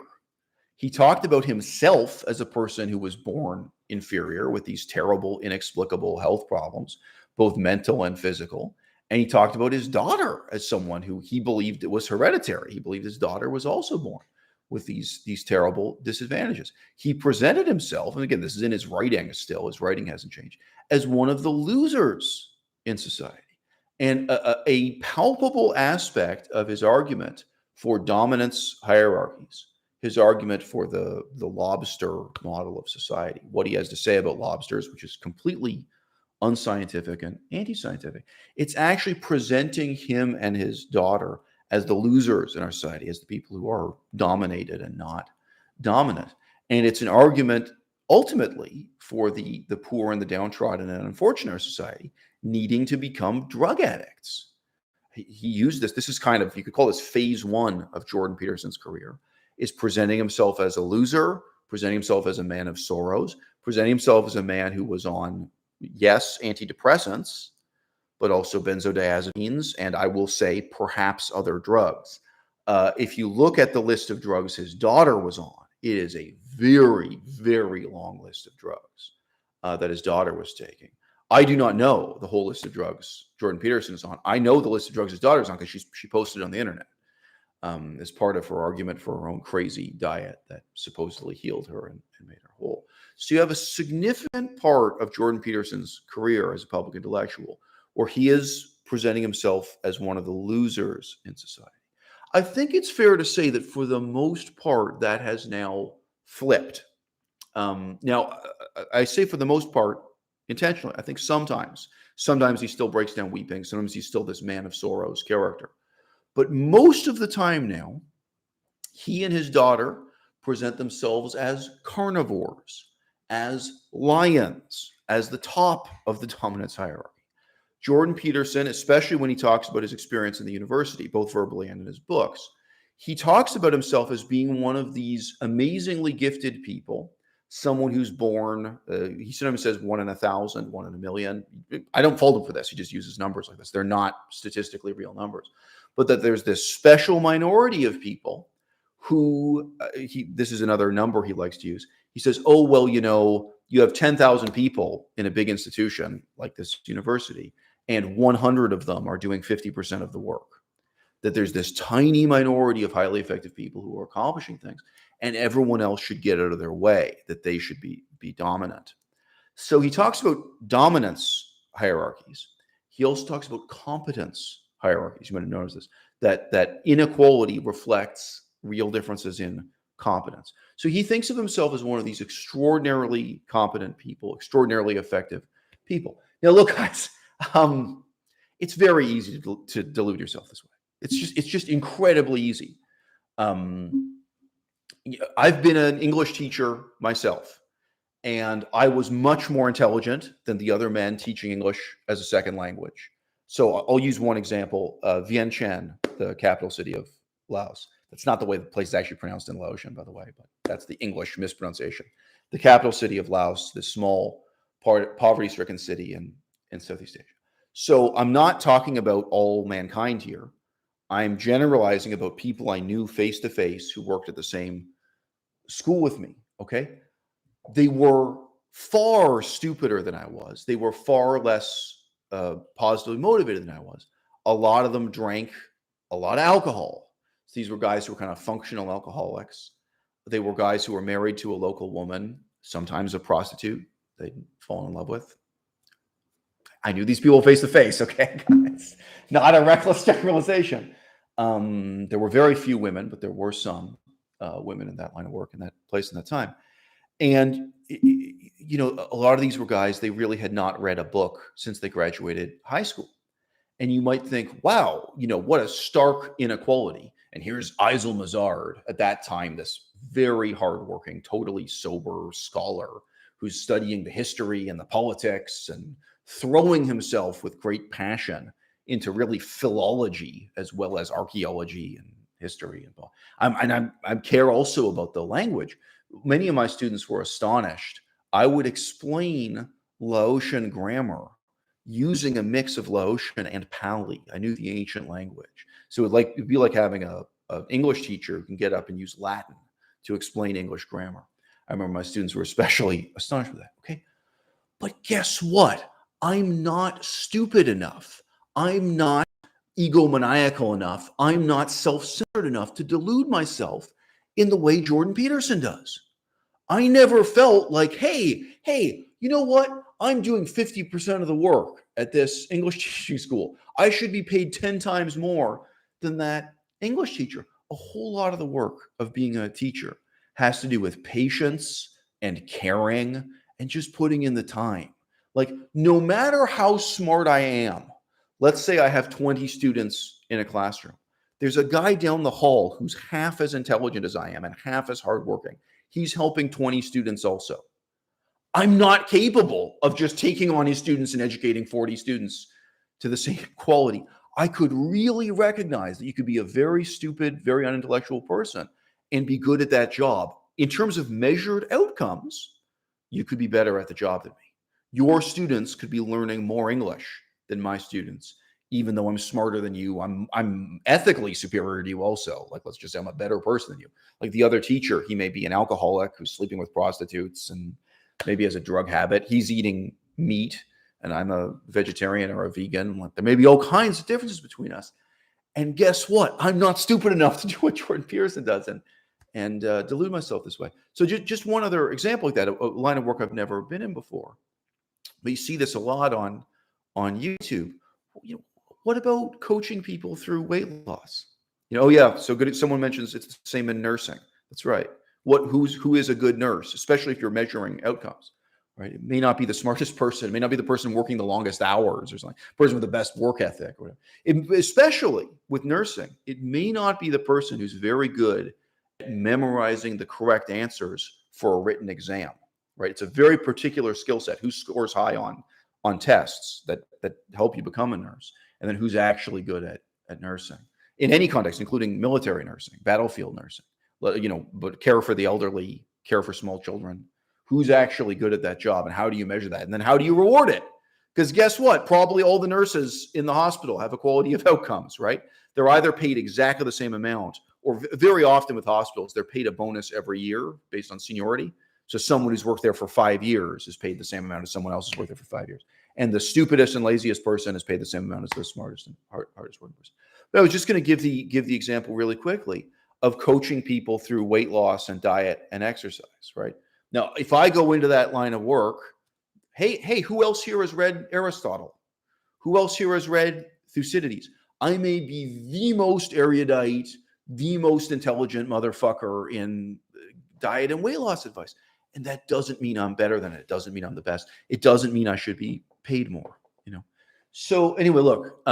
He talked about himself as a person who was born inferior with these terrible, inexplicable health problems, both mental and physical. And he talked about his daughter as someone who he believed it was hereditary. He believed his daughter was also born with these terrible disadvantages. He presented himself, and again, this is in his writing still, his writing hasn't changed, as one of the losers in society. And a palpable aspect of his argument for dominance hierarchies his argument for the lobster model of society, what he has to say about lobsters, which is completely unscientific and anti-scientific. It's actually presenting him and his daughter as the losers in our society, as the people who are dominated and not dominant. And it's an argument ultimately for the poor and the downtrodden and unfortunate in our society needing to become drug addicts. He used this. This is kind of, you could call this phase one of Jordan Peterson's career, is presenting himself as a loser, presenting himself as a man of sorrows, presenting himself as a man who was on, yes, antidepressants, but also benzodiazepines, and I will say perhaps other drugs. If you look at the list of drugs his daughter was on, it is a very, very long list of drugs that his daughter was taking. I do not know the whole list of drugs Jordan Peterson is on. I know the list of drugs his daughter is on because she posted it on the internet as part of her argument for her own crazy diet that supposedly healed her and made her whole. So you have a significant part of Jordan Peterson's career as a public intellectual where he is presenting himself as one of the losers in society. I think it's fair to say that for the most part, that has now flipped. Now, I say for the most part intentionally. I think sometimes he still breaks down weeping. Sometimes he's still this man of sorrows character. But most of the time now, he and his daughter present themselves as carnivores, as lions, as the top of the dominance hierarchy. Jordan Peterson, especially when he talks about his experience in the university, both verbally and in his books, he talks about himself as being one of these amazingly gifted people, someone who's born, he sometimes says 1 in 1,000, 1 in a million. I don't fault him for this. He just uses numbers like this. They're not statistically real numbers. But that there's this special minority of people who, this is another number he likes to use. He says, oh, well, you have 10,000 people in a big institution like this university, and 100 of them are doing 50% of the work. That there's this tiny minority of highly effective people who are accomplishing things, and everyone else should get out of their way, that they should be dominant. So he talks about dominance hierarchies. He also talks about competence hierarchies. You might have noticed this, that inequality reflects real differences in competence. So he thinks of himself as one of these extraordinarily competent people, extraordinarily effective people. Now, look, guys, it's very easy to delude yourself this way. It's just incredibly easy. I've been an English teacher myself, and I was much more intelligent than the other men teaching English as a second language. So I'll use one example, Vientiane, the capital city of Laos. That's not the way the place is actually pronounced in Laotian, by the way, but that's the English mispronunciation. The capital city of Laos, this small, poverty-stricken city in Southeast Asia. So I'm not talking about all mankind here. I'm generalizing about people I knew face to face who worked at the same school with me, okay? They were far stupider than I was. They were far less positively motivated than I was. A lot of them drank a lot of alcohol. So these were guys who were kind of functional alcoholics. They were guys who were married to a local woman, sometimes a prostitute they'd fallen in love with. I knew these people face to face, okay? It's not a reckless generalization. There were very few women, but there were some women in that line of work in that place in that time. And, a lot of these were guys, they really had not read a book since they graduated high school. And you might think, wow, what a stark inequality. And here's Eisel Mazard, at that time, this very hardworking, totally sober scholar who's studying the history and the politics and throwing himself with great passion into really philology as well as archaeology and history. And I care also about the language. Many of my students were astonished. I would explain Laotian grammar using a mix of Laotian and Pali. I knew the ancient language. So it'd be like having an English teacher who can get up and use Latin to explain English grammar. I remember my students were especially astonished with that. Okay. But guess what? I'm not stupid enough. I'm not egomaniacal enough. I'm not self-centered enough to delude myself in the way Jordan Peterson does. I never felt like, hey, you know what? I'm doing 50% of the work at this English teaching school. I should be paid 10 times more than that English teacher. a whole lot of the work of being a teacher has to do with patience and caring and just putting in the time. Like, no matter how smart I am, let's say I have 20 students in a classroom. There's a guy down the hall who's half as intelligent as I am and half as hardworking. He's helping 20 students also. I'm not capable of just taking on his students and educating 40 students to the same quality. I could really recognize that you could be a very stupid, very unintellectual person and be good at that job. In terms of measured outcomes, you could be better at the job than me. Your students could be learning more English than my students, even though I'm smarter than you. I'm ethically superior to you also. Like, let's just say I'm a better person than you. Like the other teacher, he may be an alcoholic who's sleeping with prostitutes and maybe has a drug habit. He's eating meat and I'm a vegetarian or a vegan. Like, there may be all kinds of differences between us. And guess what? I'm not stupid enough to do what Jordan Peterson does and delude myself this way. So just one other example like that, a line of work I've never been in before. But you see this a lot on YouTube. You know, what about coaching people through weight loss? Oh yeah, so good. Someone mentions it's the same in nursing. That's right. Who is a good nurse, especially if you're measuring outcomes, right? It may not be the smartest person. It may not be the person working the longest hours or something. Person with the best work ethic, or whatever. Especially with nursing, it may not be the person who's very good at memorizing the correct answers for a written exam, right? It's a very particular skill set. Who scores high on tests that help you become a nurse, and then who's actually good at nursing in any context, including military nursing, battlefield nursing. But care for the elderly, care for small children. Who's actually good at that job, and how do you measure that? And then how do you reward it? Because guess what? Probably all the nurses in the hospital have equality of outcomes, right? They're either paid exactly the same amount, or very often with hospitals, they're paid a bonus every year based on seniority. So someone who's worked there for 5 years is paid the same amount as someone else who's worked there for 5 years. And the stupidest and laziest person is paid the same amount as the smartest and hardest working person. But I was just going to give the example really quickly of coaching people through weight loss and diet and exercise, right? Now, if I go into that line of work, hey, who else here has read Aristotle? Who else here has read Thucydides? I may be the most erudite, the most intelligent motherfucker in diet and weight loss advice. And that doesn't mean I'm better than it. It doesn't mean I'm the best. It doesn't mean I should be paid more, So anyway, look,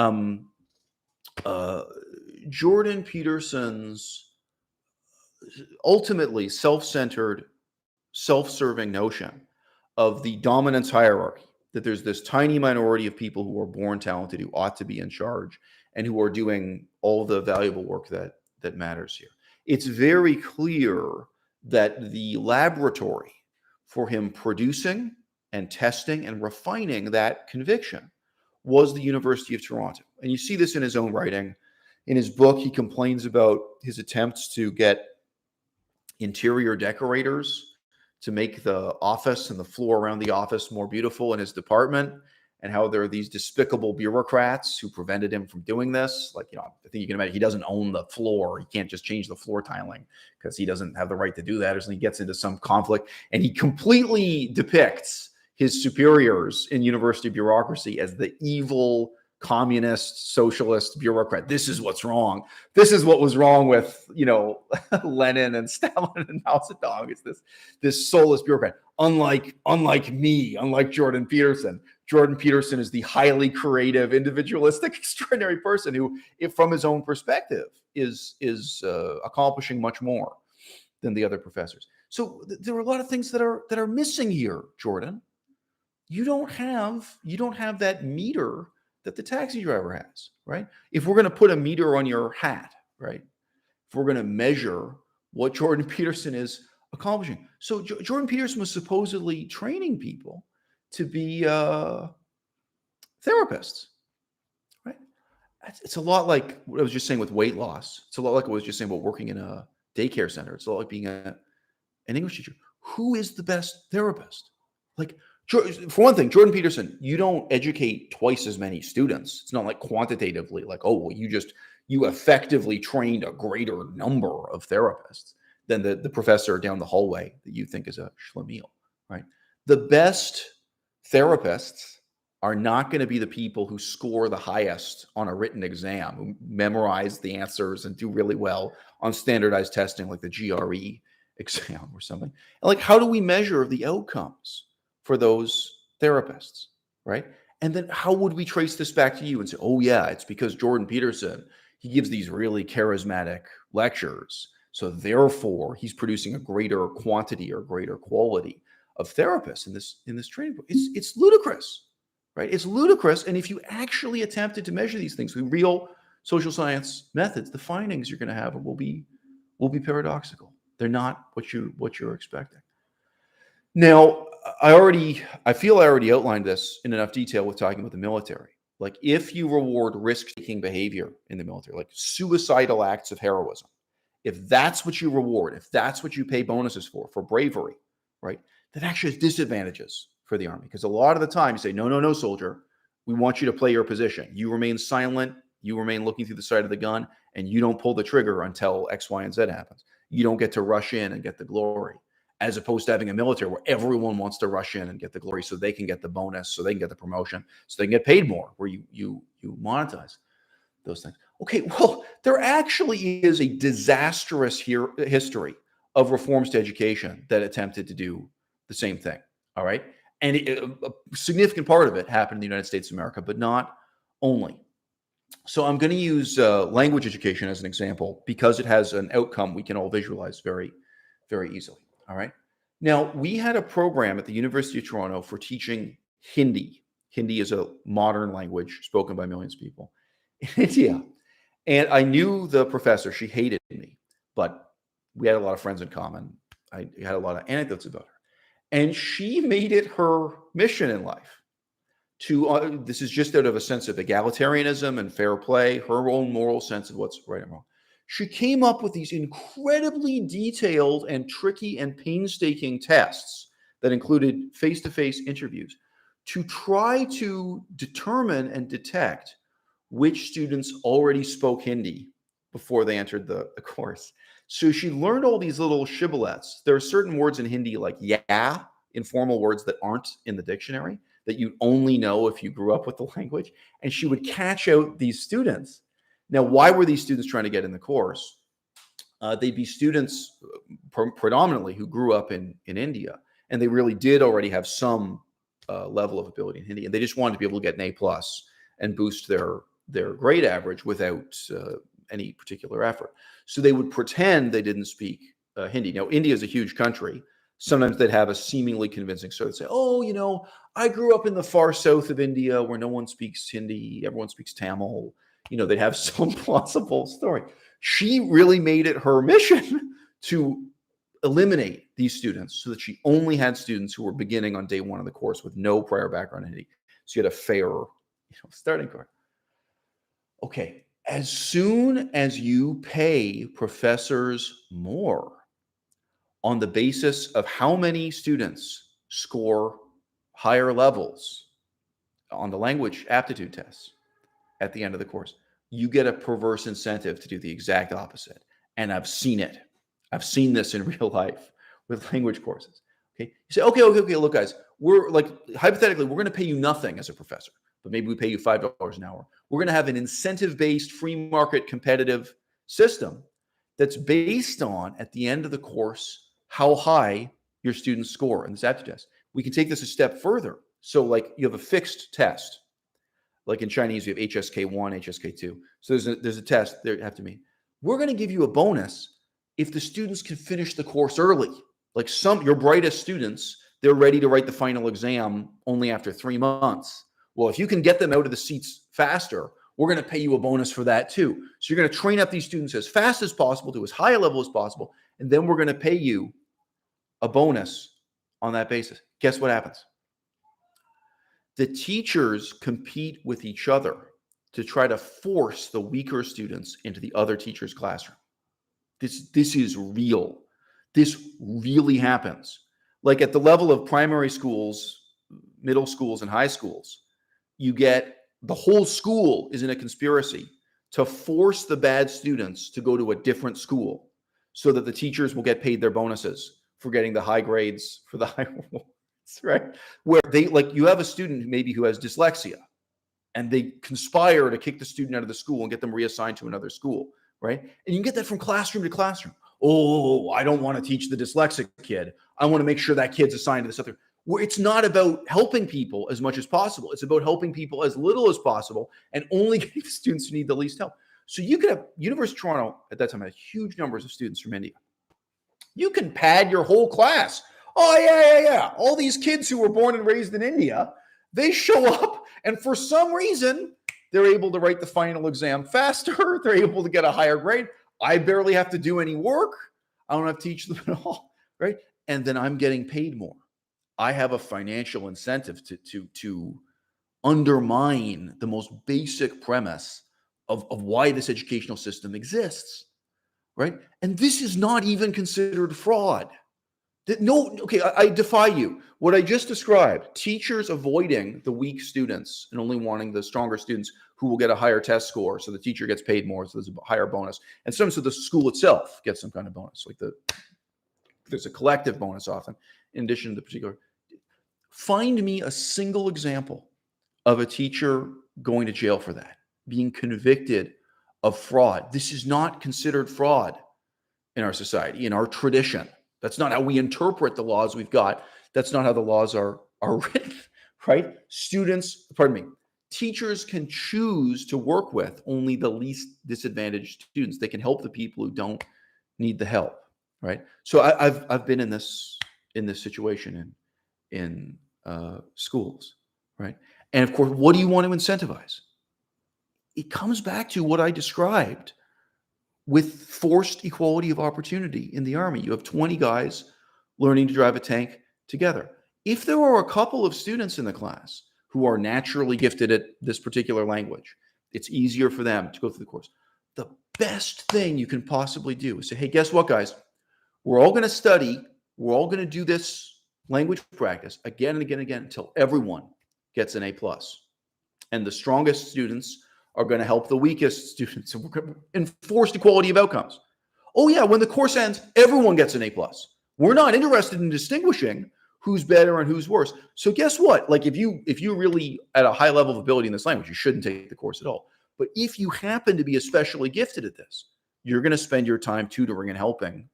Jordan Peterson's ultimately self-centered, self-serving notion of the dominance hierarchy, that there's this tiny minority of people who are born talented, who ought to be in charge, and who are doing all the valuable work that matters here. It's very clear that the laboratory for him producing and testing and refining that conviction was the University of Toronto. And you see this in his own writing. In his book, he complains about his attempts to get interior decorators to make the office and the floor around the office more beautiful in his department, and how there are these despicable bureaucrats who prevented him from doing this. Like, I think you can imagine he doesn't own the floor. He can't just change the floor tiling because he doesn't have the right to do that. Or something. He gets into some conflict, and he completely depicts his superiors in university bureaucracy as the evil communist, socialist bureaucrat. This is what's wrong. This is what was wrong with, Lenin and Stalin and Mao Zedong. It's this soulless bureaucrat. Unlike me, unlike Jordan Peterson. Jordan Peterson is the highly creative, individualistic, extraordinary person who, if from his own perspective, is accomplishing much more than the other professors. So there are a lot of things that are missing here, Jordan. You don't have that meter that the taxi driver has, right? If we're going to put a meter on your hat, right? If we're going to measure what Jordan Peterson is accomplishing. So Jordan Peterson was supposedly training people to be therapists, right? It's a lot like what I was just saying with weight loss. It's a lot like what I was just saying about working in a daycare center. It's a lot like being an English teacher. Who is the best therapist? Like, for one thing, Jordan Peterson, you don't educate twice as many students. It's not like quantitatively, like, oh, well, you effectively trained a greater number of therapists than the professor down the hallway that you think is a schlemiel, right? The best therapists are not going to be the people who score the highest on a written exam, who memorize the answers and do really well on standardized testing like the GRE exam or something. And like, how do we measure the outcomes for those therapists, right? And then how would we trace this back to you and say, oh yeah, it's because Jordan Peterson, he gives these really charismatic lectures, so therefore he's producing a greater quantity or greater quality of therapists in this training. It's ludicrous, right? It's ludicrous. And if you actually attempted to measure these things with real social science methods, the findings you're going to have will be paradoxical. They're not what you're expecting. Now, I feel I already outlined this in enough detail with talking about the military. Like, if you reward risk-taking behavior in the military, like suicidal acts of heroism, if that's what you reward, if that's what you pay bonuses for bravery, right, that actually has disadvantages for the Army. Because a lot of the time you say, no, soldier, we want you to play your position. You remain silent, you remain looking through the sight of the gun, and you don't pull the trigger until X, Y, and Z happens. You don't get to rush in and get the glory, as opposed to having a military where everyone wants to rush in and get the glory so they can get the bonus, so they can get the promotion, so they can get paid more, where you monetize those things. Okay, well, there actually is a disastrous history of reforms to education that attempted to do the same thing, all right? And a significant part of it happened in the United States of America, but not only. So I'm going to use language education as an example because it has an outcome we can all visualize very, very easily. All right. Now, we had a program at the University of Toronto for teaching Hindi. Hindi is a modern language spoken by millions of people in India. And I knew the professor. She hated me, but we had a lot of friends in common. I had a lot of anecdotes about her. And she made it her mission in life to, this is just out of a sense of egalitarianism and fair play, her own moral sense of what's right and wrong. She came up with these incredibly detailed and tricky and painstaking tests that included face-to-face interviews to try to determine and detect which students already spoke Hindi before they entered the course. So she learned all these little shibboleths. There are certain words in Hindi like yeah, informal words that aren't in the dictionary, that you only know if you grew up with the language. And she would catch out these students. Now, why were these students trying to get in the course? They'd be students predominantly who grew up in India, and they really did already have some level of ability in Hindi, and they just wanted to be able to get an A+ and boost their grade average without any particular effort. So they would pretend they didn't speak Hindi. Now, India is a huge country. Sometimes they'd have a seemingly convincing story. They'd say, oh, I grew up in the far south of India where no one speaks Hindi, everyone speaks Tamil. They'd have some plausible story. She really made it her mission to eliminate these students so that she only had students who were beginning on day one of the course with no prior background in Hindi. So you had a fair starting point. Okay, as soon as you pay professors more on the basis of how many students score higher levels on the language aptitude tests at the end of the course, you get a perverse incentive to do the exact opposite. And I've seen it. I've seen this in real life with language courses. Okay. You say, okay, look, guys, we're like, hypothetically, we're going to pay you nothing as a professor, but maybe we pay you $5 an hour. We're going to have an incentive-based free market competitive system that's based on, at the end of the course, how high your students score in this aptitude test. We can take this a step further. So like you have a fixed test. Like in Chinese, you have HSK1, HSK2. So there's a test they have to meet. We're going to give you a bonus if the students can finish the course early. Like your brightest students, they're ready to write the final exam only after 3 months. Well, if you can get them out of the seats faster, we're going to pay you a bonus for that too. So you're going to train up these students as fast as possible to as high a level as possible. And then we're going to pay you a bonus on that basis. Guess what happens? The teachers compete with each other to try to force the weaker students into the other teacher's classroom. This is real. This really happens. Like at the level of primary schools, middle schools, and high schools, you get the whole school is in a conspiracy to force the bad students to go to a different school so that the teachers will get paid their bonuses for getting the high grades for the high. right? Where they like you have a student maybe who has dyslexia, and they conspire to kick the student out of the school and get them reassigned to another school, right? And you can get that from classroom to classroom. Oh, I don't want to teach the dyslexic kid. I want to make sure that kid's assigned to this other. Where it's not about helping people as much as possible. It's about helping people as little as possible and only getting the students who need the least help. So you could have University of Toronto at that time had huge numbers of students from India. You can pad your whole class. Oh, yeah. All these kids who were born and raised in India, they show up, and for some reason, they're able to write the final exam faster. They're able to get a higher grade. I barely have to do any work. I don't have to teach them at all, right? And then I'm getting paid more. I have a financial incentive to undermine the most basic premise of why this educational system exists, right? And this is not even considered fraud. I defy you. What I just described, teachers avoiding the weak students and only wanting the stronger students who will get a higher test score, so the teacher gets paid more, so there's a higher bonus. And sometimes so the school itself gets some kind of bonus, like there's a collective bonus often, in addition to the particular. Find me a single example of a teacher going to jail for that, being convicted of fraud. This is not considered fraud in our society, in our tradition. That's not how we interpret the laws we've got. That's not how the laws are written, right? Teachers can choose to work with only the least disadvantaged students. They can help the people who don't need the help, right? So I've been in this situation in schools, right? And of course, what do you want to incentivize? It comes back to what I described with forced equality of opportunity in the Army. You have 20 guys learning to drive a tank together. If there are a couple of students in the class who are naturally gifted at this particular language, it's easier for them to go through the course. The best thing you can possibly do is say, hey, guess what, guys? We're all going to study. We're all going to do this language practice again and again and again until everyone gets an A+. And the strongest students are going to help the weakest students. And we're going to enforce equality of outcomes. Oh yeah, when the course ends, everyone gets an A+. We're not interested in distinguishing who's better and who's worse. So guess what? Like if you really at a high level of ability in this language, you shouldn't take the course at all. But if you happen to be especially gifted at this, you're going to spend your time tutoring and helping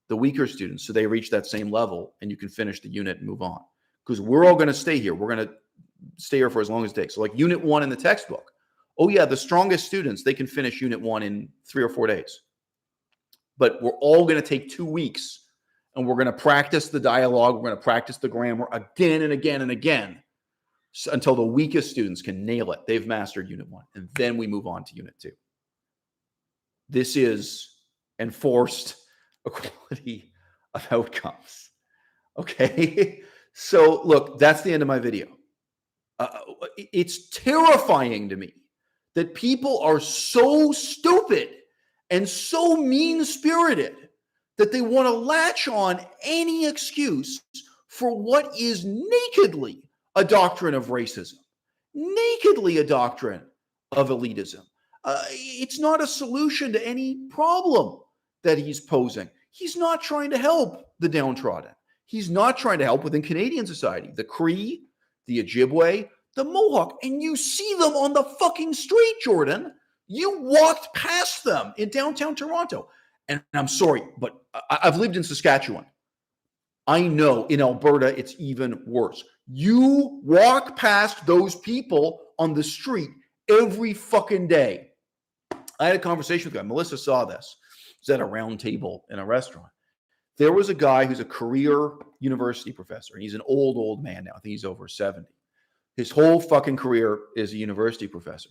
the weaker students so they reach that same level and you can finish the unit and move on. Because we're all going to stay here. We're going to stay here for as long as it takes. So like unit 1 in the textbook. Oh yeah, the strongest students, they can finish unit 1 in 3 or 4 days. But we're all going to take 2 weeks and we're going to practice the dialogue. We're going to practice the grammar again and again and again until the weakest students can nail it. They've mastered unit 1. And then we move on to unit 2. This is enforced equality of outcomes. Okay. So look, that's the end of my video. It's terrifying to me that people are so stupid and so mean-spirited that they want to latch on any excuse for what is nakedly a doctrine of racism, nakedly a doctrine of elitism. It's not a solution to any problem that he's posing. He's not trying to help the downtrodden. He's not trying to help within Canadian society. The Cree, the Ojibwe, the Mohawk, and you see them on the fucking street, Jordan. You walked past them in downtown Toronto. And I'm sorry, but I've lived in Saskatchewan. I know in Alberta, it's even worse. You walk past those people on the street every fucking day. I had a conversation with a guy. Melissa saw this. It was at a round table in a restaurant. There was a guy who's a career university professor. He's an old man now. I think he's over 70. His whole fucking career is a university professor.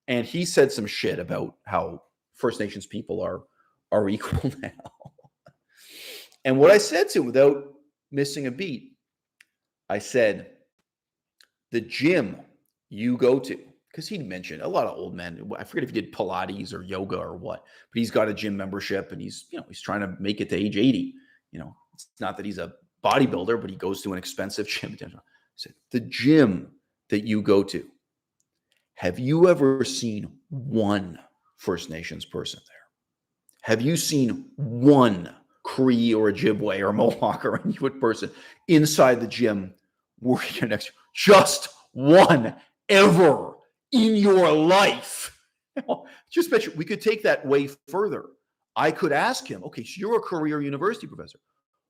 And he said some shit about how First Nations people are equal now. And what I said to him, without missing a beat, I said, the gym you go to, because he'd mentioned a lot of old men. I forget if he did Pilates or yoga or what, but he's got a gym membership and he's trying to make it to age 80. It's not that he's a bodybuilder, but he goes to an expensive gym. I said, the gym that you go to, have you ever seen one First Nations person there? Have you seen one Cree or Ojibwe or Mohawk or Inuit person inside the gym working next year. Just one ever in your life. Just bet you we could take that way further. I could ask him, okay, so you're a career university professor.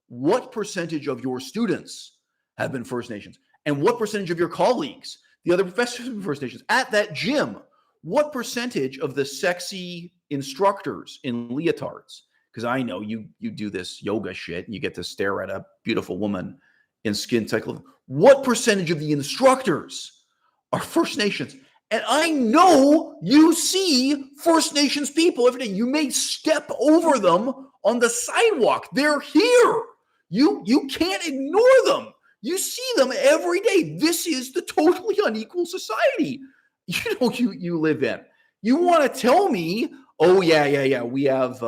What percentage of your students have been First Nations? And what percentage of your colleagues, the other professors of First Nations, at that gym, what percentage of the sexy instructors in leotards? Because I know you do this yoga shit and you get to stare at a beautiful woman in skin tight clothing. What percentage of the instructors are First Nations? And I know you see First Nations people every day. You may step over them on the sidewalk. They're here. You can't ignore them. You see them every day. This is the totally unequal society you live in. You want to tell me, oh yeah, we have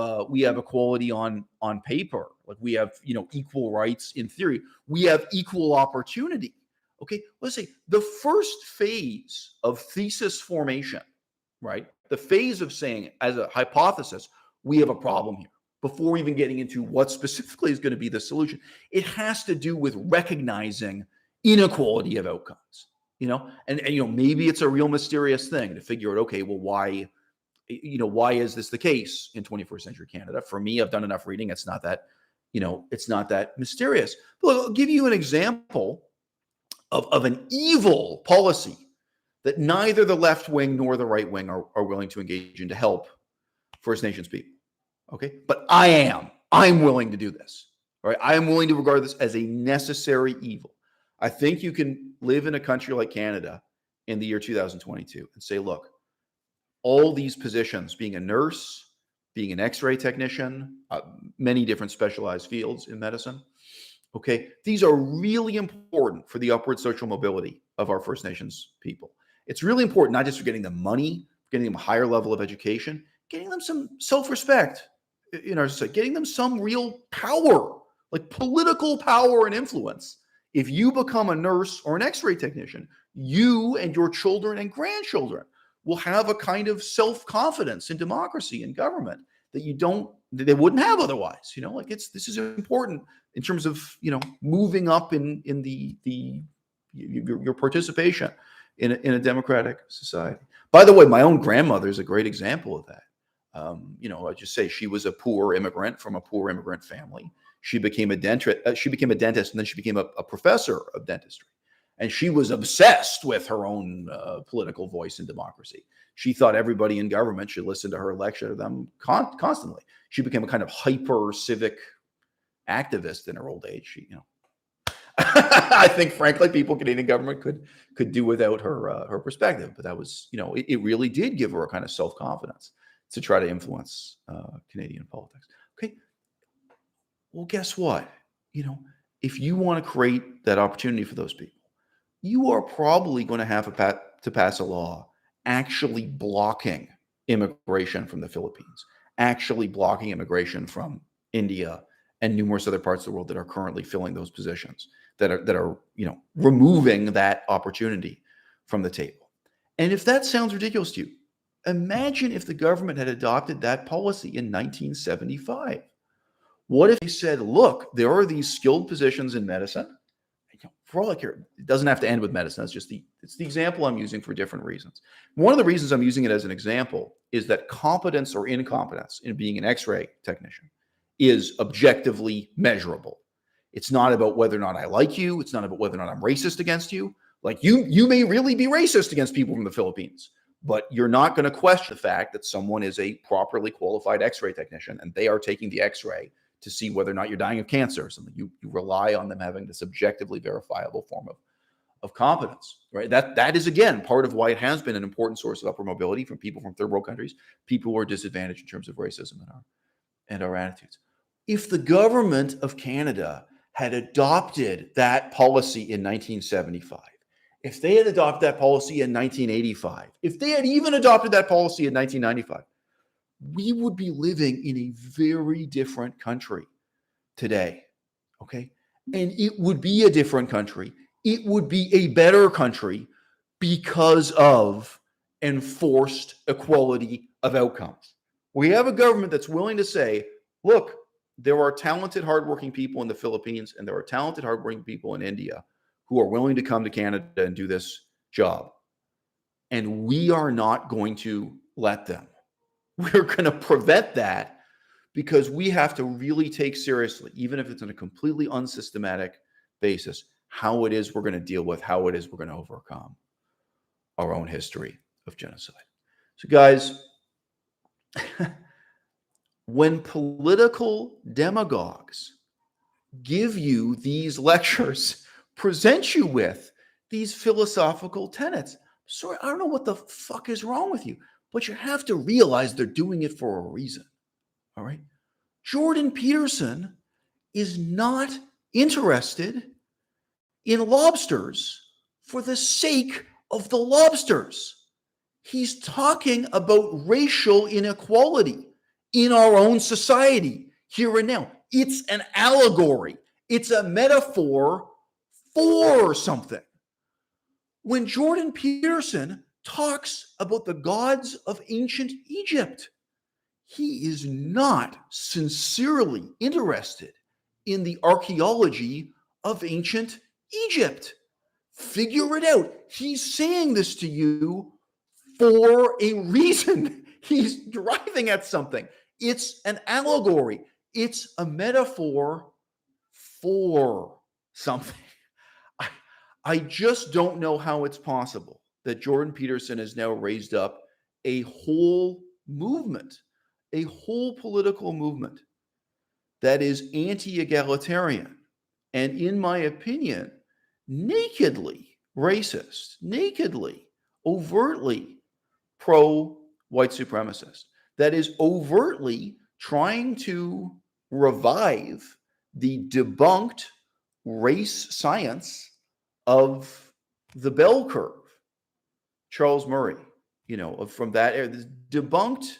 equality on paper, like we have equal rights in theory. We have equal opportunity. Okay, let's say the first phase of thesis formation, right? The phase of saying as a hypothesis, we have a problem here. Before even getting into what specifically is going to be the solution, it has to do with recognizing inequality of outcomes. And maybe it's a real mysterious thing to figure out. Okay, well, why is this the case in 21st century Canada? For me, I've done enough reading. It's not that mysterious. But look, I'll give you an example of an evil policy that neither the left wing nor the right wing are willing to engage in to help First Nations people. Okay, but I'm willing to do this. All right, I am willing to regard this as a necessary evil. I think you can live in a country like Canada in the year 2022 and say, look, all these positions, being a nurse, being an X-ray technician, many different specialized fields in medicine, okay, these are really important for the upward social mobility of our First Nations people. It's really important, not just for getting them money, getting them a higher level of education, getting them some self-respect in our society, getting them some real power, like political power and influence. If you become a nurse or an X-ray technician, you and your children and grandchildren will have a kind of self-confidence in democracy and government that they wouldn't have otherwise. This is important in terms of moving up in your participation in a democratic society. By the way, my own grandmother is a great example of that. I just say she was a poor immigrant from a poor immigrant family. She became a dentist, and then she became a professor of dentistry. And she was obsessed with her own political voice in democracy. She thought everybody in government should listen to her, lecture to them constantly. She became a kind of hyper civic activist in her old age. I think, frankly, people in Canadian government could do without her perspective. But that was, it really did give her a kind of self-confidence to try to influence Canadian politics. Okay. Well, guess what? If you want to create that opportunity for those people, you are probably going to have to pass a law actually blocking immigration from the Philippines, actually blocking immigration from India and numerous other parts of the world that are currently filling those positions, that are removing that opportunity from the table. And if that sounds ridiculous to you, imagine if the government had adopted that policy in 1975. What if they said, look, there are these skilled positions in medicine. For all I care, it doesn't have to end with medicine. It's the example I'm using for different reasons. One of the reasons I'm using it as an example is that competence or incompetence in being an X-ray technician is objectively measurable. It's not about whether or not I like you. It's not about whether or not I'm racist against you. Like you may really be racist against people from the Philippines, but you're not going to question the fact that someone is a properly qualified X-ray technician and they are taking the X-ray to see whether or not you're dying of cancer or something. You rely on them having this objectively verifiable form of competence, right? That is, again, part of why it has been an important source of upward mobility from people from third world countries, people who are disadvantaged in terms of racism and our attitudes. If the government of Canada had adopted that policy in 1975, if they had adopted that policy in 1985, if they had even adopted that policy in 1995, we would be living in a very different country today, okay? And it would be a different country. It would be a better country because of enforced equality of outcomes. We have a government that's willing to say, look, there are talented, hardworking people in the Philippines, and there are talented, hardworking people in India who are willing to come to Canada and do this job. And we are not going to let them. We're going to prevent that because we have to really take seriously, even if it's on a completely unsystematic basis, how it is we're going to deal with, how it is we're going to overcome our own history of genocide. So, guys, when political demagogues give you these lectures, present you with these philosophical tenets, sorry, I don't know what the fuck is wrong with you, but you have to realize they're doing it for a reason. All right. Jordan Peterson is not interested in lobsters for the sake of the lobsters. He's talking about racial inequality in our own society here and now. It's an allegory. It's a metaphor for something. When Jordan Peterson talks about the gods of ancient Egypt, he is not sincerely interested in the archaeology of ancient Egypt. Figure it out. He's saying this to you for a reason. He's driving at something. It's an allegory. It's a metaphor for something. I just don't know how it's possible that Jordan Peterson has now raised up a whole movement, a whole political movement that is anti-egalitarian and, in my opinion, nakedly racist, nakedly, overtly pro-white supremacist, that is overtly trying to revive the debunked race science of the bell curve. Charles Murray, from that era, this debunked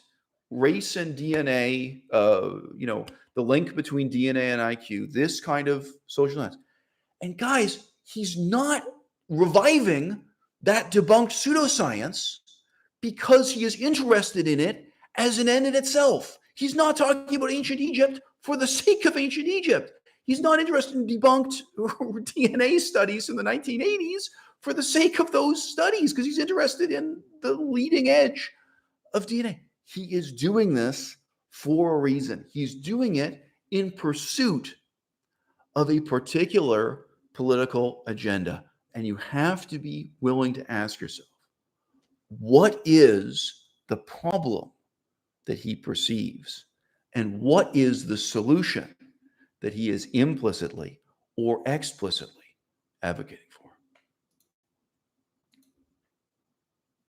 race and DNA, the link between DNA and IQ, this kind of social science. And guys, he's not reviving that debunked pseudoscience because he is interested in it as an end in itself. He's not talking about ancient Egypt for the sake of ancient Egypt. He's not interested in debunked DNA studies from the 1980s for the sake of those studies because he's interested in the leading edge of DNA. He is doing this for a reason. He's doing it in pursuit of a particular political agenda. And you have to be willing to ask yourself, what is the problem that he perceives? And what is the solution that he is implicitly or explicitly advocating?